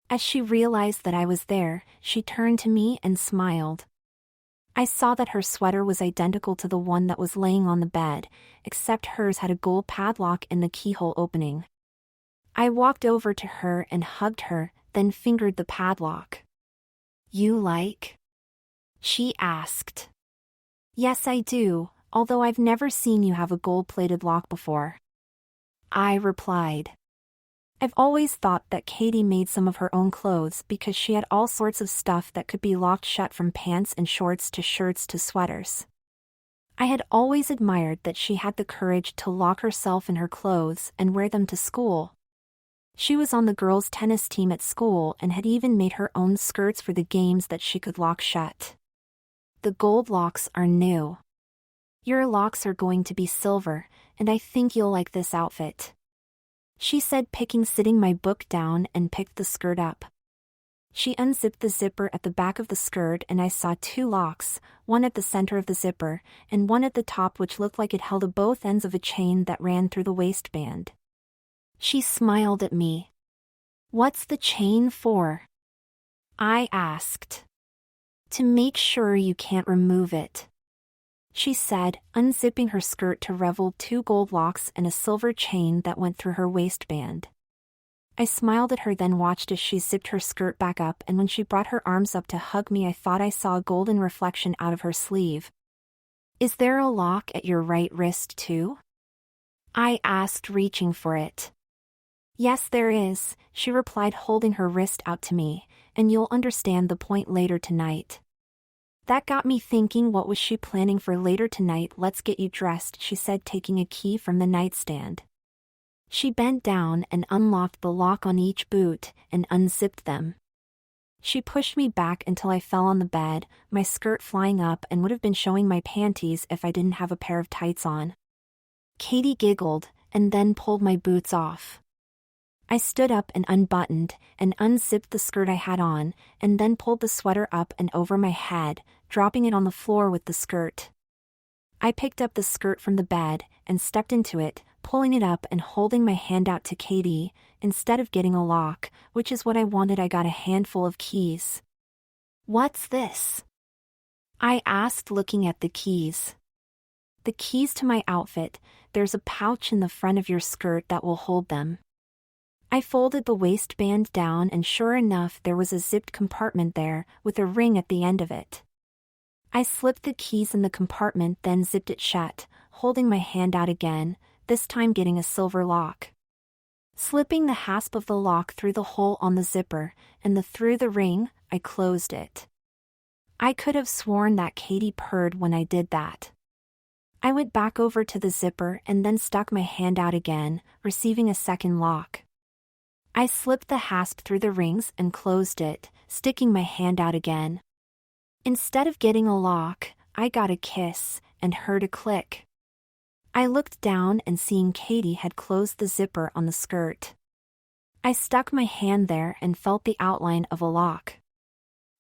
A: As she realized that I was there, she turned to me and smiled. I saw that her sweater was identical to the one that was laying on the bed, except hers had a gold padlock in the keyhole opening. I walked over to her and hugged her, then fingered the padlock. "You like?" she asked. "Yes, I do, although I've never seen you have a gold-plated lock before," I replied. I've always thought that Katie made some of her own clothes because she had all sorts of stuff that could be locked shut, from pants and shorts to shirts to sweaters. I had always admired that she had the courage to lock herself in her clothes and wear them to school. She was on the girls' tennis team at school and had even made her own skirts for the games that she could lock shut. "The gold locks are new. Your locks are going to be silver, and I think you'll like this outfit," she said, sitting my book down and picked the skirt up. She unzipped the zipper at the back of the skirt and I saw 2 locks, one at the center of the zipper, and one at the top which looked like it held both ends of a chain that ran through the waistband. She smiled at me. "What's the chain for?" I asked. "To make sure you can't remove it," she said, unzipping her skirt to reveal 2 gold locks and a silver chain that went through her waistband. I smiled at her, then watched as she zipped her skirt back up, and when she brought her arms up to hug me, I thought I saw a golden reflection out of her sleeve. "Is there a lock at your right wrist too?" I asked, reaching for it. "Yes, there is," she replied, holding her wrist out to me, "and you'll understand the point later tonight." That got me thinking, what was she planning for later tonight? "Let's get you dressed," she said, taking a key from the nightstand. She bent down and unlocked the lock on each boot and unzipped them. She pushed me back until I fell on the bed, my skirt flying up and would have been showing my panties if I didn't have a pair of tights on. Katie giggled and then pulled my boots off. I stood up and unbuttoned and unzipped the skirt I had on, and then pulled the sweater up and over my head, dropping it on the floor with the skirt. I picked up the skirt from the bed and stepped into it, pulling it up and holding my hand out to Katie. Instead of getting a lock, which is what I wanted, I got a handful of keys. "What's this?" I asked, looking at the keys. "The keys to my outfit. There's a pouch in the front of your skirt that will hold them." I folded the waistband down and sure enough there was a zipped compartment there, with a ring at the end of it. I slipped the keys in the compartment, then zipped it shut, holding my hand out again, this time getting a silver lock. Slipping the hasp of the lock through the hole on the zipper, and through the ring, I closed it. I could have sworn that Katie purred when I did that. I went back over to the zipper and then stuck my hand out again, receiving a second lock. I slipped the hasp through the rings and closed it, sticking my hand out again. Instead of getting a lock, I got a kiss and heard a click. I looked down and seeing Katie had closed the zipper on the skirt. I stuck my hand there and felt the outline of a lock.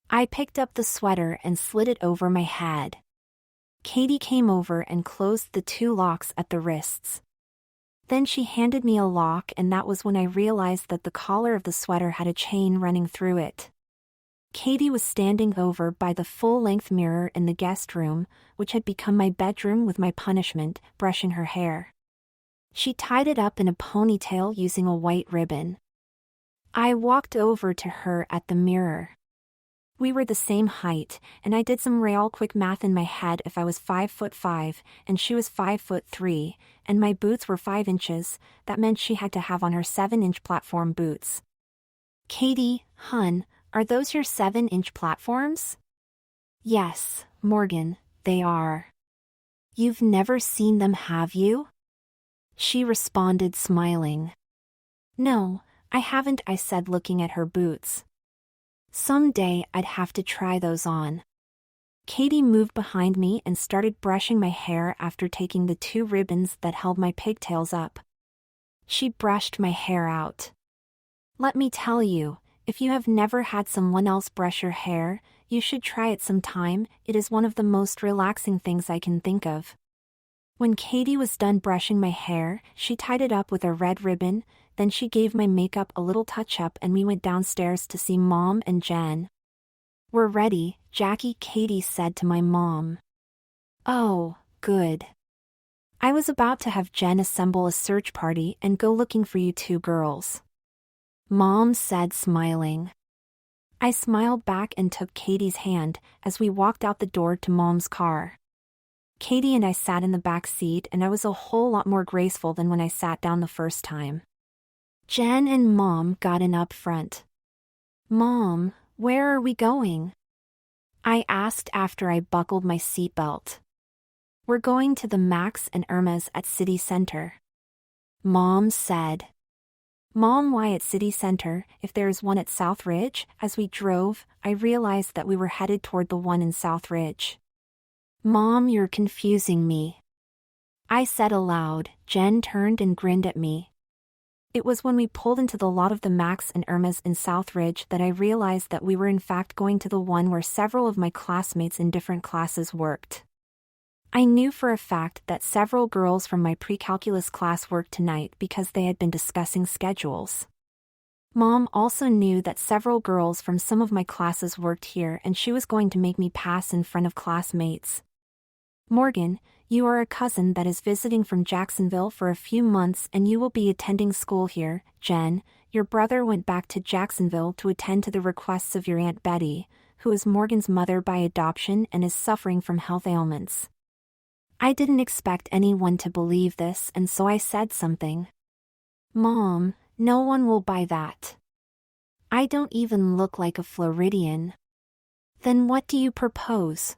A: I picked up the sweater and slid it over my head. Katie came over and closed the 2 locks at the wrists. Then she handed me a lock, and that was when I realized that the collar of the sweater had a chain running through it. Katie was standing over by the full-length mirror in the guest room, which had become my bedroom, with my punishment, brushing her hair. She tied it up in a ponytail using a white ribbon. I walked over to her at the mirror. We were the same height, and I did some real quick math in my head. If I was 5'5" and she was 5'3", and my boots were 5 inches, that meant she had to have on her 7-inch platform boots. Katie, hun, are those your 7-inch platforms? Yes, Morgan, they are. You've never seen them, have you? She responded, smiling. No, I haven't, I said, looking at her boots. Someday I'd have to try those on. Katie moved behind me and started brushing my hair after taking the 2 ribbons that held my pigtails up. She brushed my hair out. Let me tell you, if you have never had someone else brush your hair, you should try it sometime. It is one of the most relaxing things I can think of. When Katie was done brushing my hair, she tied it up with a red ribbon, then she gave my makeup a little touch-up and we went downstairs to see Mom and Jen. We're ready, Jackie, Katie said to my mom. Oh, good. I was about to have Jen assemble a search party and go looking for you 2 girls. Mom said, smiling. I smiled back and took Katie's hand as we walked out the door to Mom's car. Katie and I sat in the back seat and I was a whole lot more graceful than when I sat down the first time. Jen and Mom got in up front. Mom, where are we going? I asked after I buckled my seatbelt. We're going to the Max and Irma's at City Center. Mom said. Mom, why at City Center, if there's one at South Ridge? As we drove, I realized that we were headed toward the one in South Ridge. Mom, you're confusing me. I said aloud. Jen turned and grinned at me. It was when we pulled into the lot of the Max and Irma's in South Ridge that I realized that we were in fact going to the one where several of my classmates in different classes worked. I knew for a fact that several girls from my pre-calculus class worked tonight because they had been discussing schedules. Mom also knew that several girls from some of my classes worked here and she was going to make me pass in front of classmates. Morgan, you are a cousin that is visiting from Jacksonville for a few months and you will be attending school here. Jen, your brother went back to Jacksonville to attend to the requests of your Aunt Betty, who is Morgan's mother by adoption and is suffering from health ailments. I didn't expect anyone to believe this and so I said something. Mom, no one will buy that. I don't even look like a Floridian. Then what do you propose?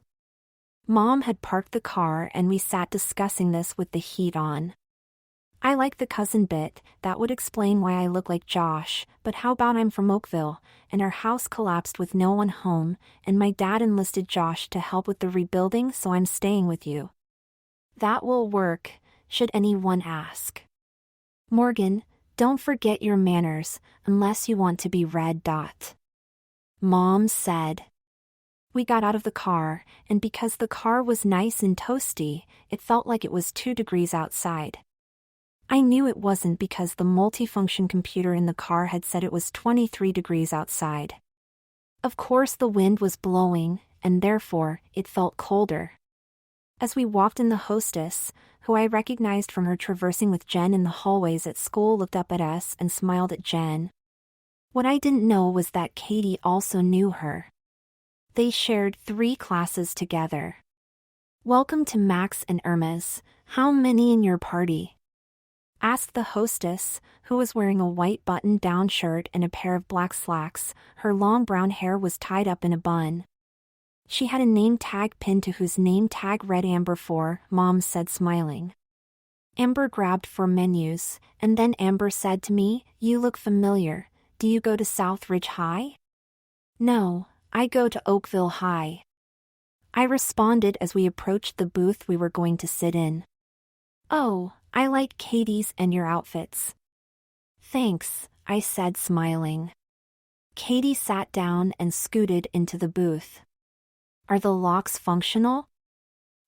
A: Mom had parked the car and we sat discussing this with the heat on. I like the cousin bit, that would explain why I look like Josh, but how about I'm from Oakville, and our house collapsed with no one home, and my dad enlisted Josh to help with the rebuilding, so I'm staying with you. That will work, should anyone ask. Morgan, don't forget your manners, unless you want to be red dot. Mom said. We got out of the car, and because the car was nice and toasty, it felt like it was 2 degrees outside. I knew it wasn't because the multifunction computer in the car had said it was 23 degrees outside. Of course the wind was blowing, and therefore, it felt colder. As we walked in, the hostess, who I recognized from her traversing with Jen in the hallways at school, looked up at us and smiled at Jen. What I didn't know was that Katie also knew her. They shared 3 classes together. Welcome to Max and Irma's. How many in your party? Asked the hostess, who was wearing a white button-down shirt and a pair of black slacks. Her long brown hair was tied up in a bun. She had a name tag pinned to whose name tag read Amber 4, Mom said, smiling. Amber grabbed 4 menus, and then Amber said to me, You look familiar. Do you go to South Ridge High? No, I go to Oakville High. I responded as we approached the booth we were going to sit in. Oh, I like Katie's and your outfits. Thanks, I said, smiling. Katie sat down and scooted into the booth. Are the locks functional?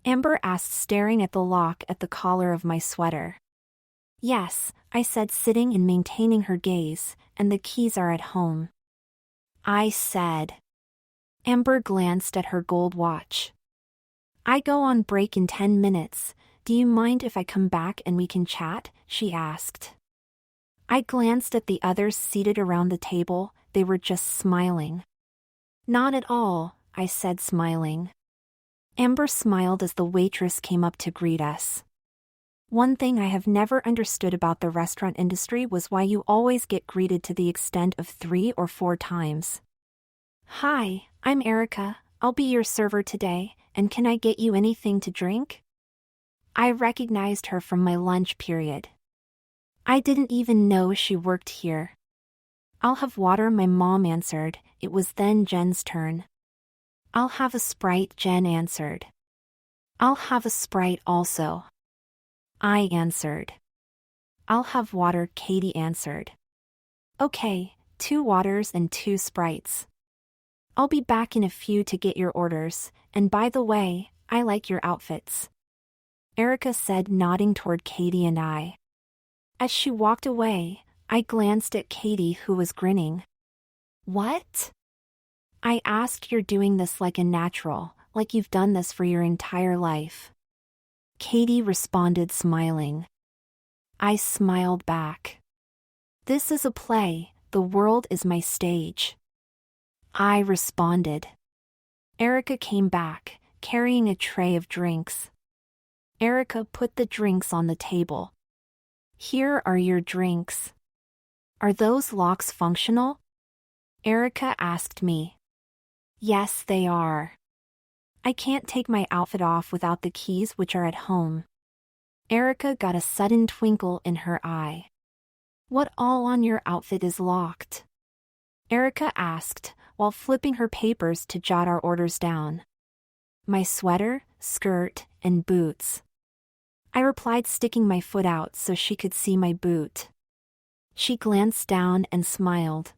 A: Amber asked, staring at the lock at the collar of my sweater. Yes, I said, sitting and maintaining her gaze, and the keys are at home. I said. Amber glanced at her gold watch. I go on break in 10 minutes. Do you mind if I come back and we can chat? She asked. I glanced at the others seated around the table. They were just smiling. Not at all, I said, smiling. Amber smiled as the waitress came up to greet us. One thing I have never understood about the restaurant industry was why you always get greeted to the extent of 3 or 4 times. Hi, I'm Erica. I'll be your server today, and can I get you anything to drink? I recognized her from my lunch period. I didn't even know she worked here. I'll have water, my mom answered. It was then Jen's turn. I'll have a Sprite, Jen answered. I'll have a Sprite also, I answered. I'll have water, Katie answered. Okay, 2 waters and 2 Sprites. I'll be back in a few to get your orders, and by the way, I like your outfits, Erica said, nodding toward Katie and I. As she walked away, I glanced at Katie, who was grinning. What? I asked. You're doing this like a natural, like you've done this for your entire life. Katie responded, smiling. I smiled back. This is a play, the world is my stage, I responded. Erica came back, carrying a tray of drinks. Erica put the drinks on the table. Here are your drinks. Are those locks functional? Erica asked me. Yes, they are. I can't take my outfit off without the keys, which are at home. Erica got a sudden twinkle in her eye. What all on your outfit is locked? Erica asked, while flipping her papers to jot our orders down. My sweater, skirt, and boots. I replied, sticking my foot out so she could see my boot. She glanced down and smiled.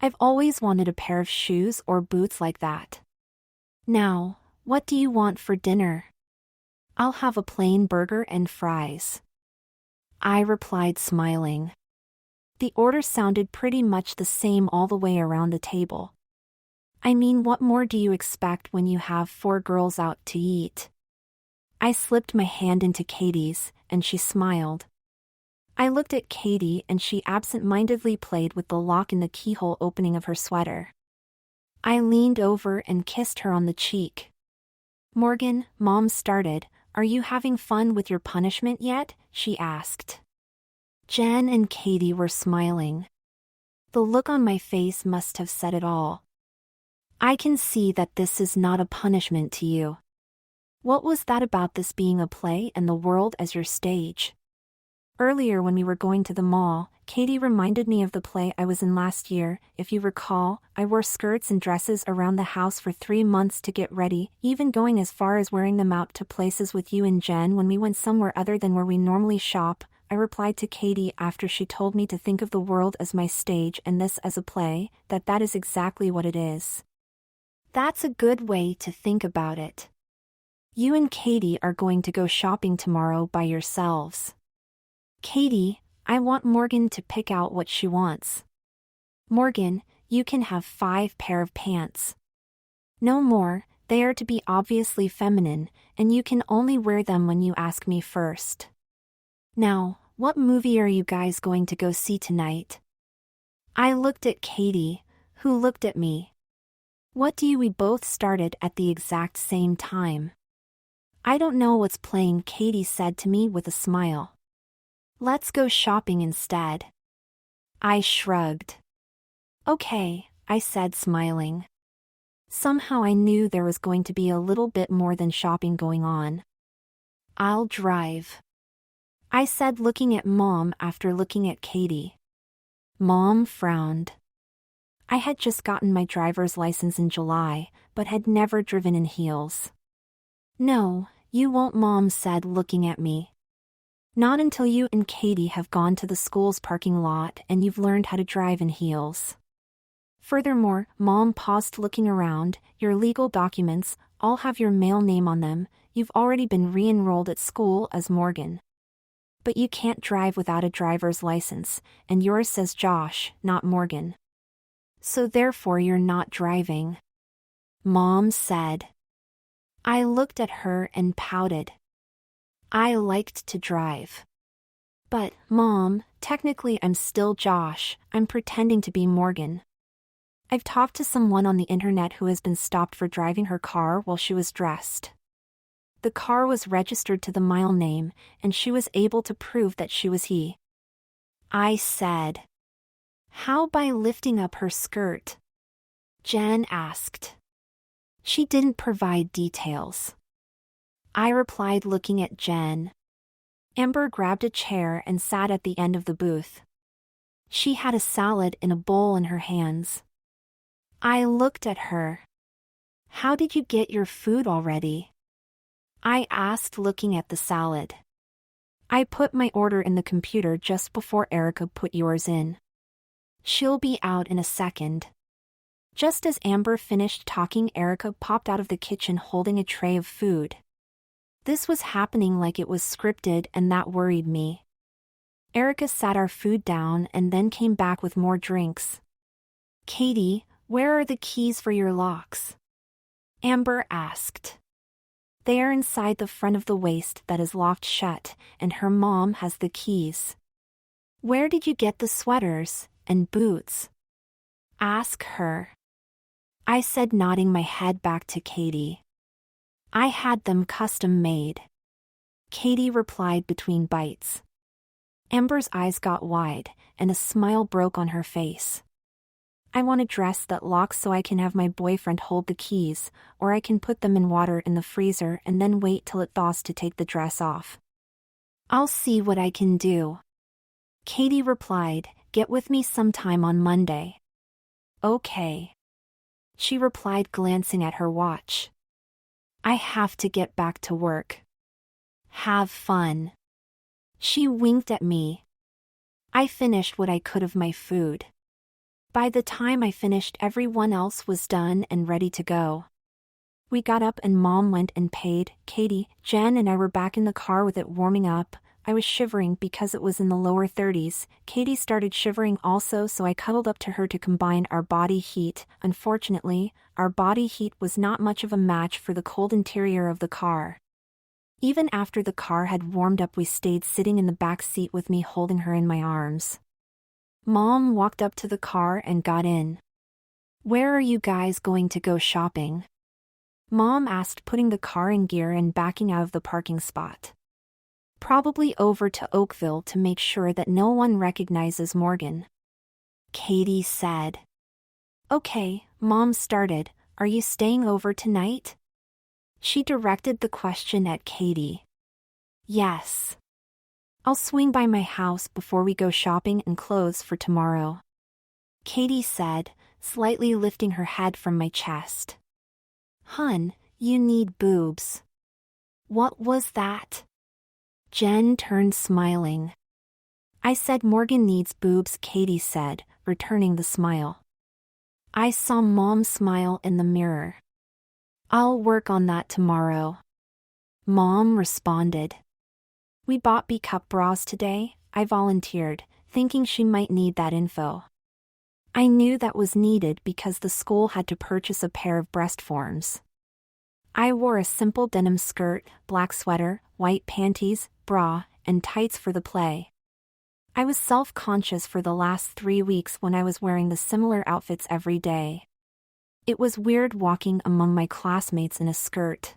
A: I've always wanted a pair of shoes or boots like that. Now, what do you want for dinner? I'll have a plain burger and fries, I replied, smiling. The order sounded pretty much the same all the way around the table. I mean, what more do you expect when you have 4 girls out to eat? I slipped my hand into Katie's, and she smiled. I looked at Katie, and she absent-mindedly played with the lock in the keyhole opening of her sweater. I leaned over and kissed her on the cheek. Morgan, Mom started, are you having fun with your punishment yet? She asked. Jen and Katie were smiling. The look on my face must have said it all. I can see that this is not a punishment to you. What was that about this being a play and the world as your stage? Earlier when we were going to the mall, Katie reminded me of the play I was in last year. If you recall, I wore skirts and dresses around the house for 3 months to get ready, even going as far as wearing them out to places with you and Jen when we went somewhere other than where we normally shop, I replied to Katie after she told me to think of the world as my stage and this as a play, that is exactly what it is. That's a good way to think about it. You and Katie are going to go shopping tomorrow by yourselves. Katie, I want Morgan to pick out what she wants. Morgan, you can have 5 pair of pants. No more, they are to be obviously feminine, and you can only wear them when you ask me first. Now, what movie are you guys going to go see tonight? I looked at Katie, who looked at me. What do you? We both started at the exact same time. I don't know what's playing, Katie said to me with a smile. Let's go shopping instead. I shrugged. Okay, I said, smiling. Somehow I knew there was going to be a little bit more than shopping going on. I'll drive, I said, looking at Mom after looking at Katie. Mom frowned. I had just gotten my driver's license in July, but had never driven in heels. No, you won't, Mom said, looking at me. Not until you and Katie have gone to the school's parking lot and you've learned how to drive in heels. Furthermore, Mom paused, looking around, your legal documents all have your male name on them. You've already been re-enrolled at school as Morgan. But you can't drive without a driver's license, and yours says Josh, not Morgan. So therefore you're not driving, Mom said. I looked at her and pouted. I liked to drive. But, Mom, technically I'm still Josh, I'm pretending to be Morgan. I've talked to someone on the internet who has been stopped for driving her car while she was dressed. The car was registered to the mile name, and she was able to prove that she was he. I said. How by lifting up her skirt? Jen asked. She didn't provide details. I replied looking at Jen. Amber grabbed a chair and sat at the end of the booth. She had a salad in a bowl in her hands. I looked at her. How did you get your food already? I asked looking at the salad. I put my order in the computer just before Erica put yours in. She'll be out in a second. Just as Amber finished talking, Erica popped out of the kitchen holding a tray of food. This was happening like it was scripted, and that worried me. Erica sat our food down and then came back with more drinks. Katie, where are the keys for your locks? Amber asked. They are inside the front of the waist that is locked shut, and her mom has the keys. Where did you get the sweaters and boots? Ask her. I said, nodding my head back to Katie. I had them custom made. Katie replied between bites. Amber's eyes got wide, and a smile broke on her face. I want a dress that locks so I can have my boyfriend hold the keys, or I can put them in water in the freezer and then wait till it thaws to take the dress off. I'll see what I can do. Katie replied, get with me sometime on Monday. Okay. She replied, glancing at her watch. I have to get back to work. Have fun. She winked at me. I finished what I could of my food. By the time I finished, everyone else was done and ready to go. We got up and Mom went and paid. Katie, Jen and I were back in the car with it warming up. I was shivering because it was in the lower 30s. Katie started shivering also, so I cuddled up to her to combine our body heat. Unfortunately, our body heat was not much of a match for the cold interior of the car. Even after the car had warmed up, we stayed sitting in the back seat with me holding her in my arms. Mom walked up to the car and got in. Where are you guys going to go shopping? Mom asked, putting the car in gear and backing out of the parking spot. Probably over to Oakville to make sure that no one recognizes Morgan. Katie said. Okay, Mom started, are you staying over tonight? She directed the question at Katie. Yes. I'll swing by my house before we go shopping and clothes for tomorrow. Katie said, slightly lifting her head from my chest. Hun, you need boobs. What was that? Jen turned, smiling. I said Morgan needs boobs, Katie said, returning the smile. I saw Mom smile in the mirror. I'll work on that tomorrow. Mom responded. We bought B-cup bras today, I volunteered, thinking she might need that info. I knew that was needed because the school had to purchase a pair of breast forms. I wore a simple denim skirt, black sweater, white panties, bra, and tights for the play. I was self-conscious for the last 3 weeks when I was wearing the similar outfits every day. It was weird walking among my classmates in a skirt.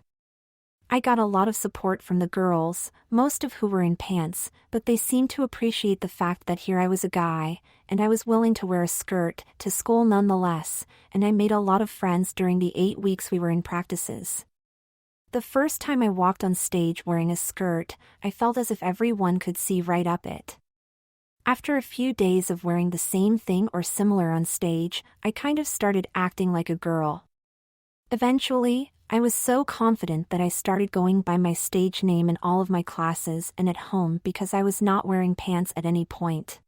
A: I got a lot of support from the girls, most of who were in pants, but they seemed to appreciate the fact that here I was a guy, and I was willing to wear a skirt to school nonetheless, and I made a lot of friends during the 8 weeks we were in practices. The first time I walked on stage wearing a skirt, I felt as if everyone could see right up it. After a few days of wearing the same thing or similar on stage, I kind of started acting like a girl. Eventually, I was so confident that I started going by my stage name in all of my classes and at home because I was not wearing pants at any point.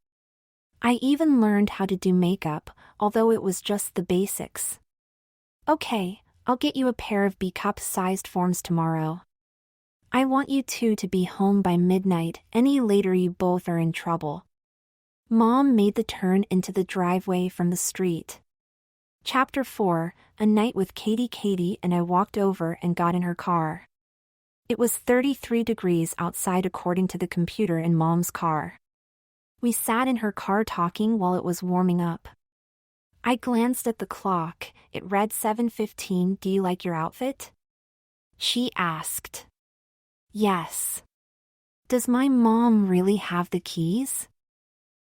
A: I even learned how to do makeup, although it was just the basics. Okay, I'll get you a pair of B-cup sized forms tomorrow. I want you two to be home by midnight, any later you both are in trouble. Mom made the turn into the driveway from the street. Chapter 4, A Night with Katie. Katie and I walked over and got in her car. It was 33 degrees outside according to the computer in Mom's car. We sat in her car talking while it was warming up. I glanced at the clock. It read 7:15. Do you like your outfit? She asked. Yes. Does my mom really have the keys?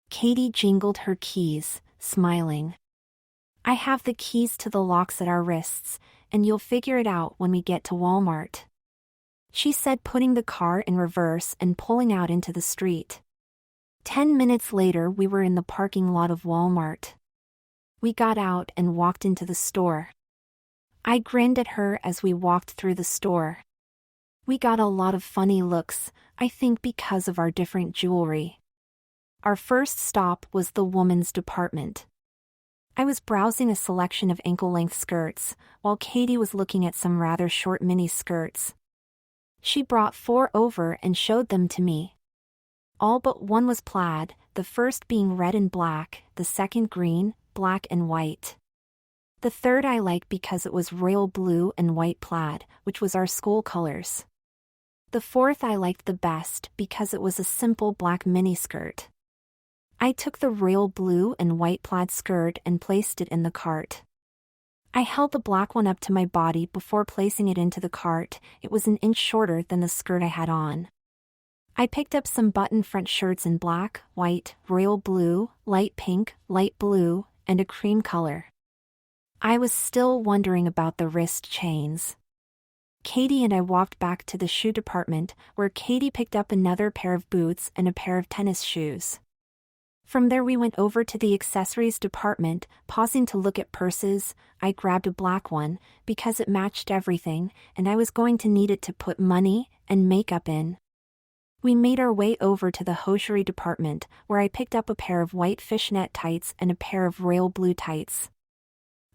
A: Katie jingled her keys, smiling. I have the keys to the locks at our wrists, and you'll figure it out when we get to Walmart. She said, putting the car in reverse and pulling out into the street. 10 minutes later, we were in the parking lot of Walmart. We got out and walked into the store. I grinned at her as we walked through the store. We got a lot of funny looks, I think because of our different jewelry. Our first stop was the women's department. I was browsing a selection of ankle-length skirts, while Katie was looking at some rather short mini skirts. She brought 4 over and showed them to me. All but one was plaid, the first being red and black, the second green, black and white. The third I liked because it was royal blue and white plaid, which was our school colors. The fourth I liked the best because it was a simple black miniskirt. I took the royal blue and white plaid skirt and placed it in the cart. I held the black one up to my body before placing it into the cart. It was an inch shorter than the skirt I had on. I picked up some button front shirts in black, white, royal blue, light pink, light blue, and a cream color. I was still wondering about the wrist chains. Katie and I walked back to the shoe department, where Katie picked up another pair of boots and a pair of tennis shoes. From there we went over to the accessories department, pausing to look at purses. I grabbed a black one, because it matched everything, and I was going to need it to put money and makeup in. We made our way over to the hosiery department, where I picked up a pair of white fishnet tights and a pair of royal blue tights.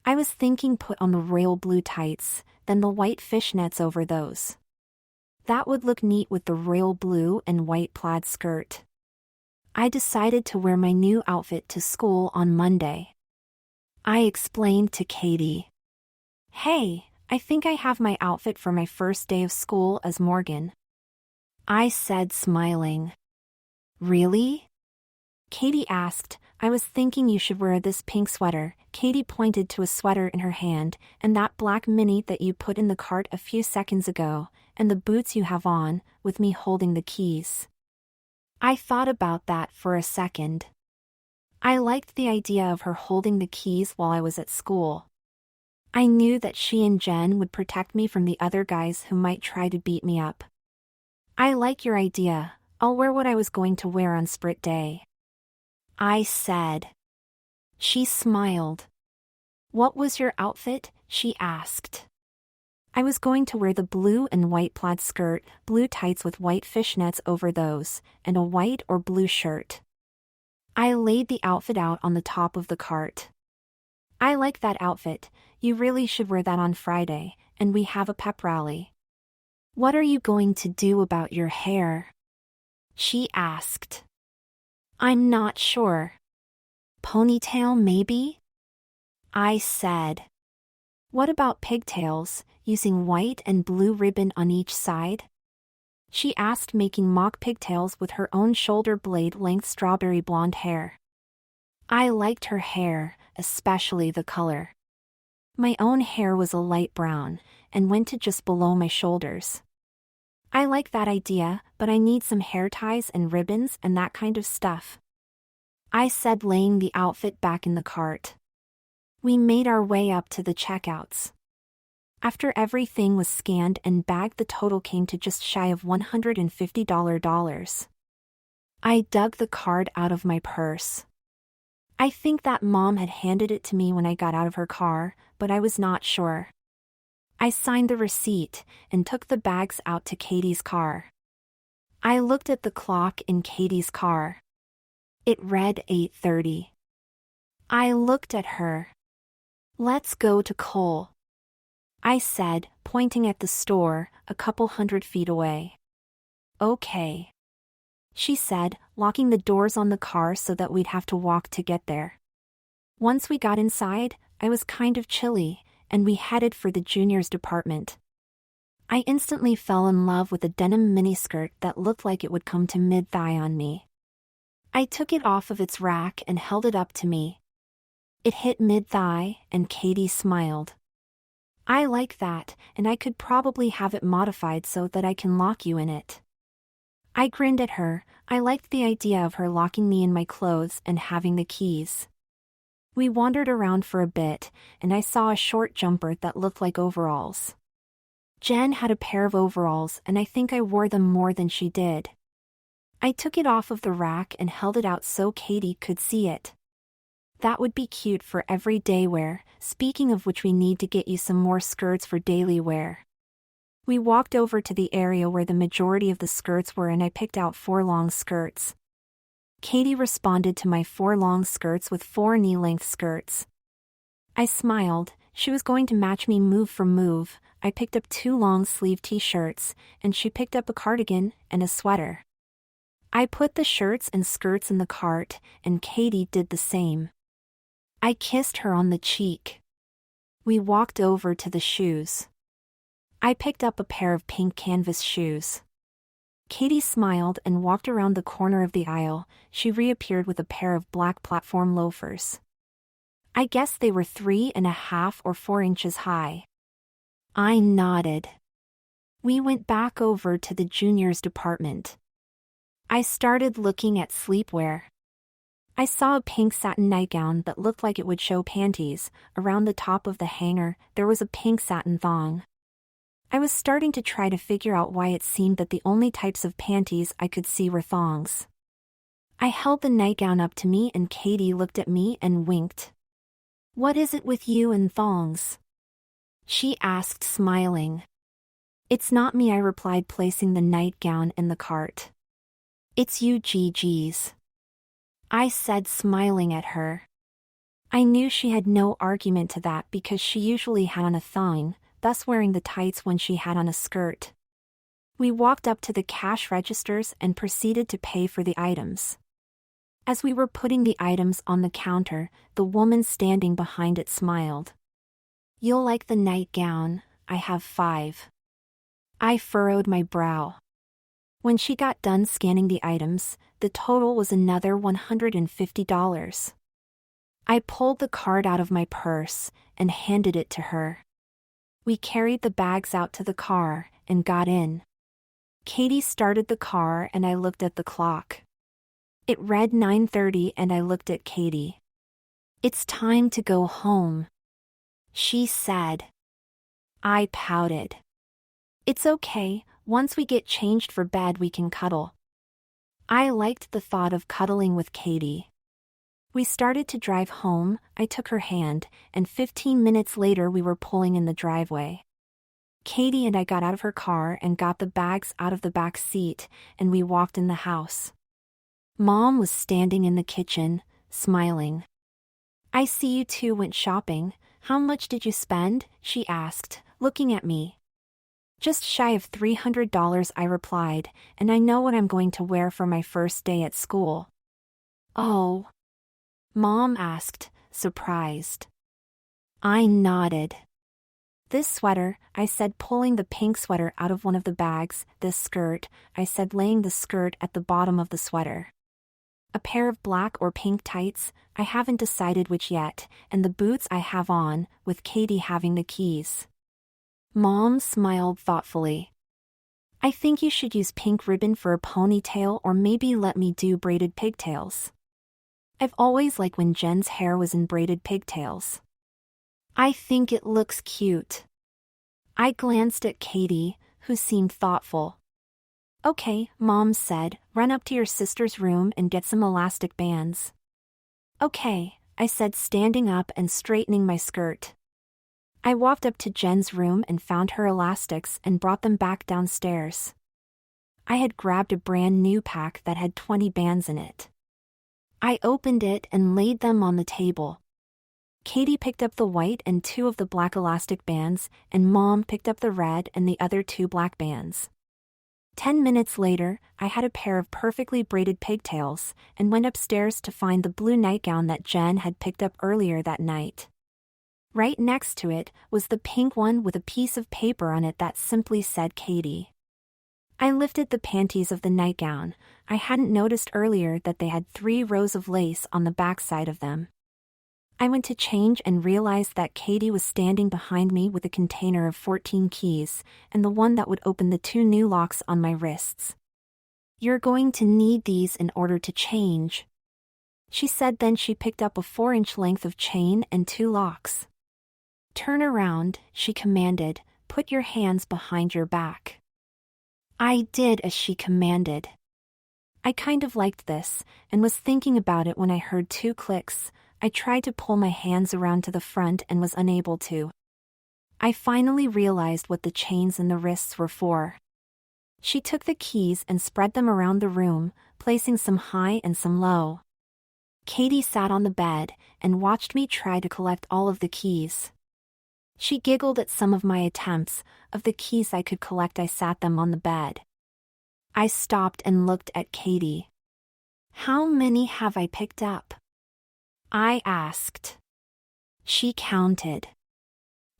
A: I was thinking put on the royal blue tights, then the white fishnets over those. That would look neat with the royal blue and white plaid skirt. I decided to wear my new outfit to school on Monday. I explained to Katie. Hey, I think I have my outfit for my first day of school as Morgan. I said, smiling. Really? Katie asked. I was thinking you should wear this pink sweater. Katie pointed to a sweater in her hand, and that black mini that you put in the cart a few seconds ago, and the boots you have on, with me holding the keys. I thought about that for a second. I liked the idea of her holding the keys while I was at school. I knew that she and Jen would protect me from the other guys who might try to beat me up. I like your idea. I'll wear what I was going to wear on Sprit Day. I said. She smiled. What was your outfit? She asked. I was going to wear the blue and white plaid skirt, blue tights with white fishnets over those, and a white or blue shirt. I laid the outfit out on the top of the cart. I like that outfit. You really should wear that on Friday, and we have a pep rally. What are you going to do about your hair? She asked. I'm not sure. Ponytail maybe? I said. What about pigtails, using white and blue ribbon on each side? She asked, making mock pigtails with her own shoulder blade length strawberry blonde hair. I liked her hair, especially the color. My own hair was a light brown, and went to just below my shoulders. I like that idea, but I need some hair ties and ribbons and that kind of stuff. I said, laying the outfit back in the cart. We made our way up to the checkouts. After everything was scanned and bagged, the total came to just shy of $150. I dug the card out of my purse. I think that Mom had handed it to me when I got out of her car, but I was not sure. I signed the receipt and took the bags out to Katie's car. I looked at the clock in Katie's car. It read 8:30. I looked at her. Let's go to Cole, I said, pointing at the store, a couple 100 feet away. Okay, she said, locking the doors on the car so that we'd have to walk to get there. Once we got inside, I was kind of chilly, and we headed for the juniors department. I instantly fell in love with a denim miniskirt that looked like it would come to mid-thigh on me. I took it off of its rack and held it up to me. It hit mid-thigh, and Katie smiled. I like that, and I could probably have it modified so that I can lock you in it. I grinned at her. I liked the idea of her locking me in my clothes and having the keys. We wandered around for a bit, and I saw a short jumper that looked like overalls. Jen had a pair of overalls, and I think I wore them more than she did. I took it off of the rack and held it out so Katie could see it. That would be cute for everyday wear. Speaking of which, we need to get you some more skirts for daily wear. We walked over to the area where the majority of the skirts were, and I picked out 4 long skirts. Katie responded to my 4 long skirts with 4 knee-length skirts. I smiled. She was going to match me move for move. I picked up 2 long-sleeve t-shirts, and she picked up a cardigan and a sweater. I put the shirts and skirts in the cart, and Katie did the same. I kissed her on the cheek. We walked over to the shoes. I picked up a pair of pink canvas shoes. Katie smiled and walked around the corner of the aisle. She reappeared with a pair of black platform loafers. I guess they were 3.5 or 4 inches high. I nodded. We went back over to the juniors department. I started looking at sleepwear. I saw a pink satin nightgown that looked like it would show panties. Around the top of the hanger, there was a pink satin thong. I was starting to try to figure out why it seemed that the only types of panties I could see were thongs. I held the nightgown up to me, and Katie looked at me and winked. "What is it with you and thongs?" she asked, smiling. "It's not me," I replied, placing the nightgown in the cart. "It's you, GG's," I said, smiling at her. I knew she had no argument to that because she usually had on a thong, thus wearing the tights when she had on a skirt. We walked up to the cash registers and proceeded to pay for the items. As we were putting the items on the counter, the woman standing behind it smiled. "You'll like the nightgown, I have 5. I furrowed my brow. When she got done scanning the items, the total was another $150. I pulled the card out of my purse and handed it to her. We carried the bags out to the car and got in. Katie started the car and I looked at the clock. It read 9:30 and I looked at Katie. "It's time to go home," she said. I pouted. "It's okay. Once we get changed for bed we can cuddle." I liked the thought of cuddling with Katie. We started to drive home. I took her hand, and 15 minutes later we were pulling in the driveway. Katie and I got out of her car and got the bags out of the back seat, and we walked in the house. Mom was standing in the kitchen, smiling. "I see you two went shopping. How much did you spend?" she asked, looking at me. "Just shy of $300, I replied, "and I know what I'm going to wear for my first day at school." "Oh?" Mom asked, surprised. I nodded. "This sweater," I said, pulling the pink sweater out of one of the bags. "This skirt," I said, laying the skirt at the bottom of the sweater. "A pair of black or pink tights, I haven't decided which yet, and the boots I have on, with Katie having the keys." Mom smiled thoughtfully. "I think you should use pink ribbon for a ponytail, or maybe let me do braided pigtails. I've always liked when Jen's hair was in braided pigtails. I think it looks cute." I glanced at Katie, who seemed thoughtful. "Okay," Mom said, "run up to your sister's room and get some elastic bands." "Okay," I said, standing up and straightening my skirt. I walked up to Jen's room and found her elastics and brought them back downstairs. I had grabbed a brand new pack that had 20 bands in it. I opened it and laid them on the table. Katie picked up the white and 2 of the black elastic bands, and Mom picked up the red and the other 2 black bands. 10 minutes later, I had a pair of perfectly braided pigtails, and went upstairs to find the blue nightgown that Jen had picked up earlier that night. Right next to it was the pink one with a piece of paper on it that simply said Katie. I lifted the panties of the nightgown. I hadn't noticed earlier that they had 3 rows of lace on the backside of them. I went to change and realized that Katie was standing behind me with a container of 14 keys, and the one that would open the 2 new locks on my wrists. "You're going to need these in order to change," she said. Then she picked up a 4-inch length of chain and 2 locks. "Turn around," she commanded. "Put your hands behind your back." I did as she commanded. I kind of liked this, and was thinking about it when I heard 2 clicks. I tried to pull my hands around to the front and was unable to. I finally realized what the chains and the wrists were for. She took the keys and spread them around the room, placing some high and some low. Katie sat on the bed and watched me try to collect all of the keys. She giggled at some of my attempts. Of the keys I could collect, I sat them on the bed. I stopped and looked at Katie. "How many have I picked up?" I asked. She counted.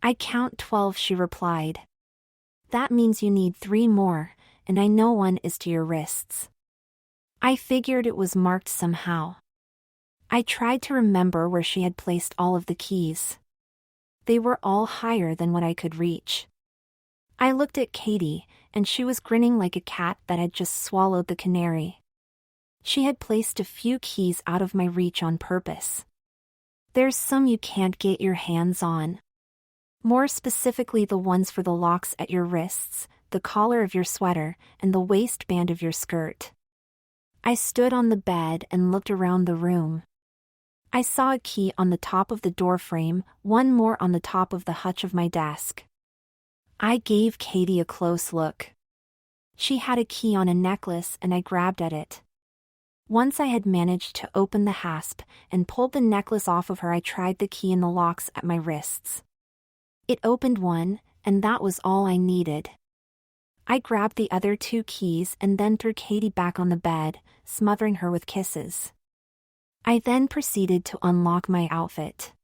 A: "I count 12, she replied. "That means you need 3 more, and I know one is to your wrists." I figured it was marked somehow. I tried to remember where she had placed all of the keys. They were all higher than what I could reach. I looked at Katie, and she was grinning like a cat that had just swallowed the canary. She had placed a few keys out of my reach on purpose. "There's some you can't get your hands on. More specifically, the ones for the locks at your wrists, the collar of your sweater, and the waistband of your skirt." I stood on the bed and looked around the room. I saw a key on the top of the door frame, one more on the top of the hutch of my desk. I gave Katie a close look. She had a key on a necklace, and I grabbed at it. Once I had managed to open the hasp and pulled the necklace off of her, I tried the key in the locks at my wrists. It opened one, and that was all I needed. I grabbed the other 2 keys and then threw Katie back on the bed, smothering her with kisses. I then proceeded to unlock my outfit.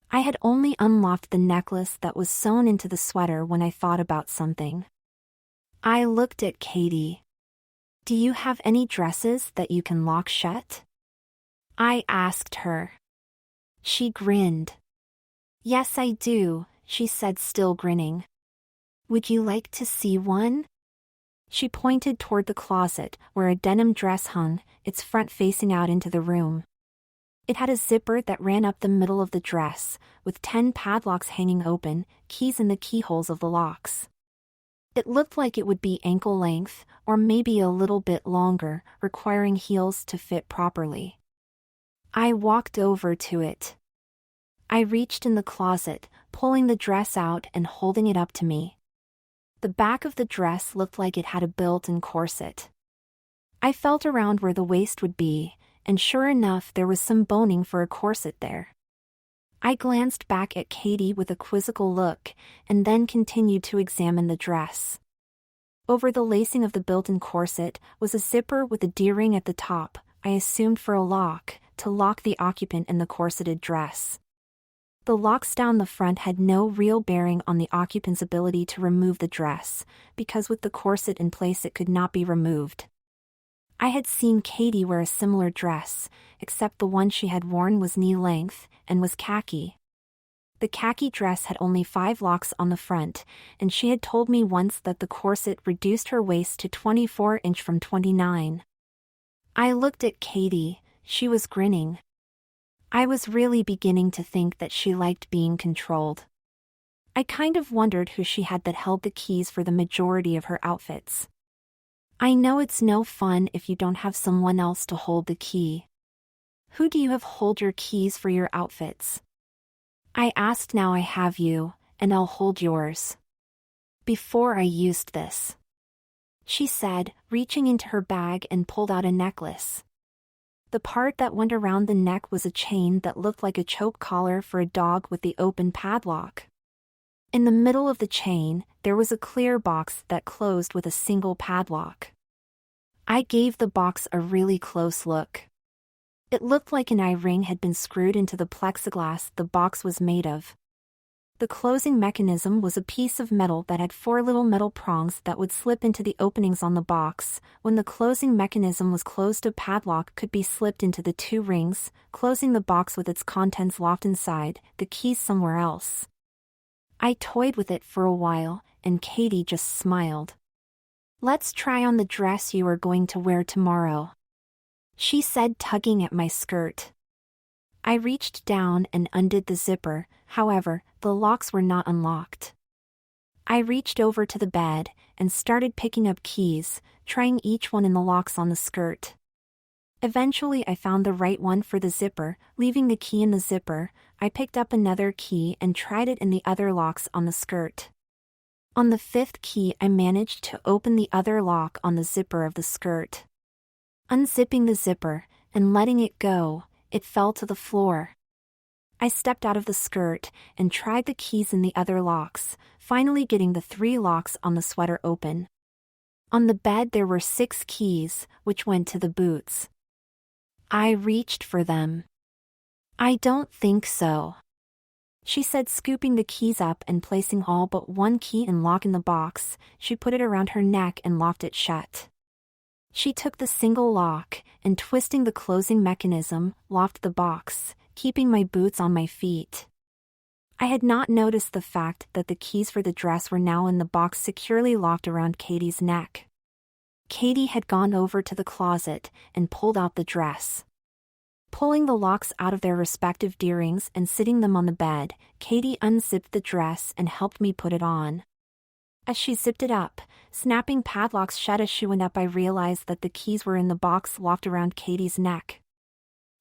A: I had only unlocked the necklace that was sewn into the sweater when I thought about something. I looked at Katie. "Do you have any dresses that you can lock shut?" I asked her. She grinned. "Yes, I do," she said, still grinning. "Would you like to see one?" She pointed toward the closet where a denim dress hung, its front facing out into the room. It had a zipper that ran up the middle of the dress, with 10 padlocks hanging open, keys in the keyholes of the locks. It looked like it would be ankle length, or maybe a little bit longer, requiring heels to fit properly. I walked over to it. I reached in the closet, pulling the dress out and holding it up to me. The back of the dress looked like it had a built-in corset. I felt around where the waist would be, and sure enough, there was some boning for a corset there. I glanced back at Katie with a quizzical look, and then continued to examine the dress. Over the lacing of the built-in corset was a zipper with a D-ring at the top, I assumed for a lock, to lock the occupant in the corseted dress. The locks down the front had no real bearing on the occupant's ability to remove the dress, because with the corset in place it could not be removed. I had seen Katie wear a similar dress, except the one she had worn was knee-length, and was khaki. The khaki dress had only 5 locks on the front, and she had told me once that the corset reduced her waist to 24-inch from 29. I looked at Katie, she was grinning. I was really beginning to think that she liked being controlled. I kind of wondered who she had that held the keys for the majority of her outfits. I know it's no fun if you don't have someone else to hold the key. Who do you have hold your keys for your outfits? I asked. Now I have you, and I'll hold yours. Before I used this, she said, reaching into her bag and pulled out a necklace. The part that went around the neck was a chain that looked like a choke collar for a dog with the open padlock. In the middle of the chain, there was a clear box that closed with a single padlock. I gave the box a really close look. It looked like an eye ring had been screwed into the plexiglass the box was made of. The closing mechanism was a piece of metal that had 4 little metal prongs that would slip into the openings on the box. When the closing mechanism was closed, a padlock could be slipped into the 2 rings, closing the box with its contents locked inside, the keys somewhere else. I toyed with it for a while, and Katie just smiled. "Let's try on the dress you are going to wear tomorrow," she said, tugging at my skirt. I reached down and undid the zipper, however, the locks were not unlocked. I reached over to the bed and started picking up keys, trying each one in the locks on the skirt. Eventually I found the right one for the zipper. Leaving the key in the zipper, I picked up another key and tried it in the other locks on the skirt. On the 5th key I managed to open the other lock on the zipper of the skirt. Unzipping the zipper and letting it go, it fell to the floor. I stepped out of the skirt and tried the keys in the other locks, finally getting the 3 locks on the sweater open. On the bed there were 6 keys, which went to the boots. I reached for them. "I don't think so," she said, scooping the keys up and placing all but 1 key and lock in the box. She put it around her neck and locked it shut. She took the single lock and, twisting the closing mechanism, locked the box, keeping my boots on my feet. I had not noticed the fact that the keys for the dress were now in the box, securely locked around Katie's neck. Katie had gone over to the closet and pulled out the dress. Pulling the locks out of their respective D-rings and sitting them on the bed, Katie unzipped the dress and helped me put it on. As she zipped it up, snapping padlocks shut as she went up, I realized that the keys were in the box locked around Katie's neck.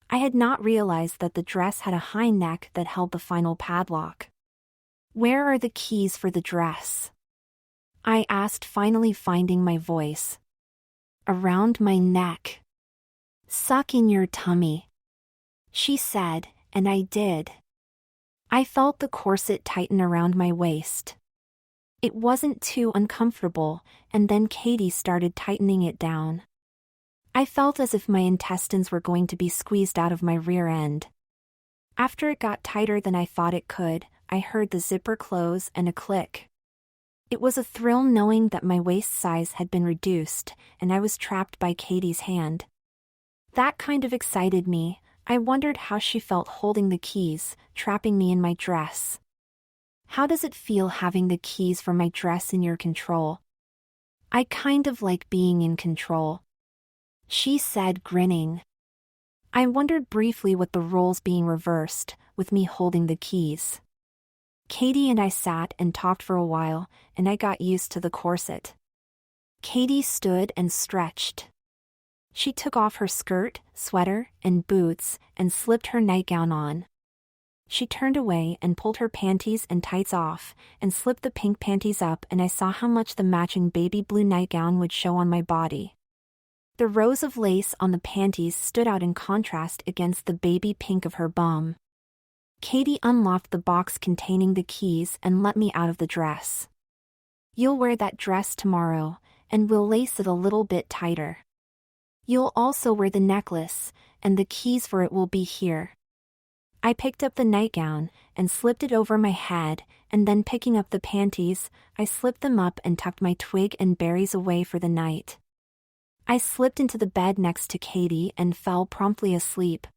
A: I had not realized that the dress had a high neck that held the final padlock. "Where are the keys for the dress?" I asked, finally finding my voice. "Around my neck. Suck in your tummy," she said, and I did. I felt the corset tighten around my waist. It wasn't too uncomfortable, and then Katie started tightening it down. I felt as if my intestines were going to be squeezed out of my rear end. After it got tighter than I thought it could, I heard the zipper close and a click. It was a thrill knowing that my waist size had been reduced, and I was trapped by Katie's hand. That kind of excited me. I wondered how she felt holding the keys, trapping me in my dress. "How does it feel having the keys for my dress in your control?" "I kind of like being in control," she said, grinning. I wondered briefly what the roles being reversed, with me holding the keys. Katie and I sat and talked for a while, and I got used to the corset. Katie stood and stretched. She took off her skirt, sweater, and boots, and slipped her nightgown on. She turned away and pulled her panties and tights off, and slipped the pink panties up, and I saw how much the matching baby blue nightgown would show on my body. The rows of lace on the panties stood out in contrast against the baby pink of her bum. Katie unlocked the box containing the keys and let me out of the dress. "You'll wear that dress tomorrow, and we'll lace it a little bit tighter. You'll also wear the necklace, and the keys for it will be here." I picked up the nightgown and slipped it over my head, and then picking up the panties, I slipped them up and tucked my twig and berries away for the night. I slipped into the bed next to Katie and fell promptly asleep,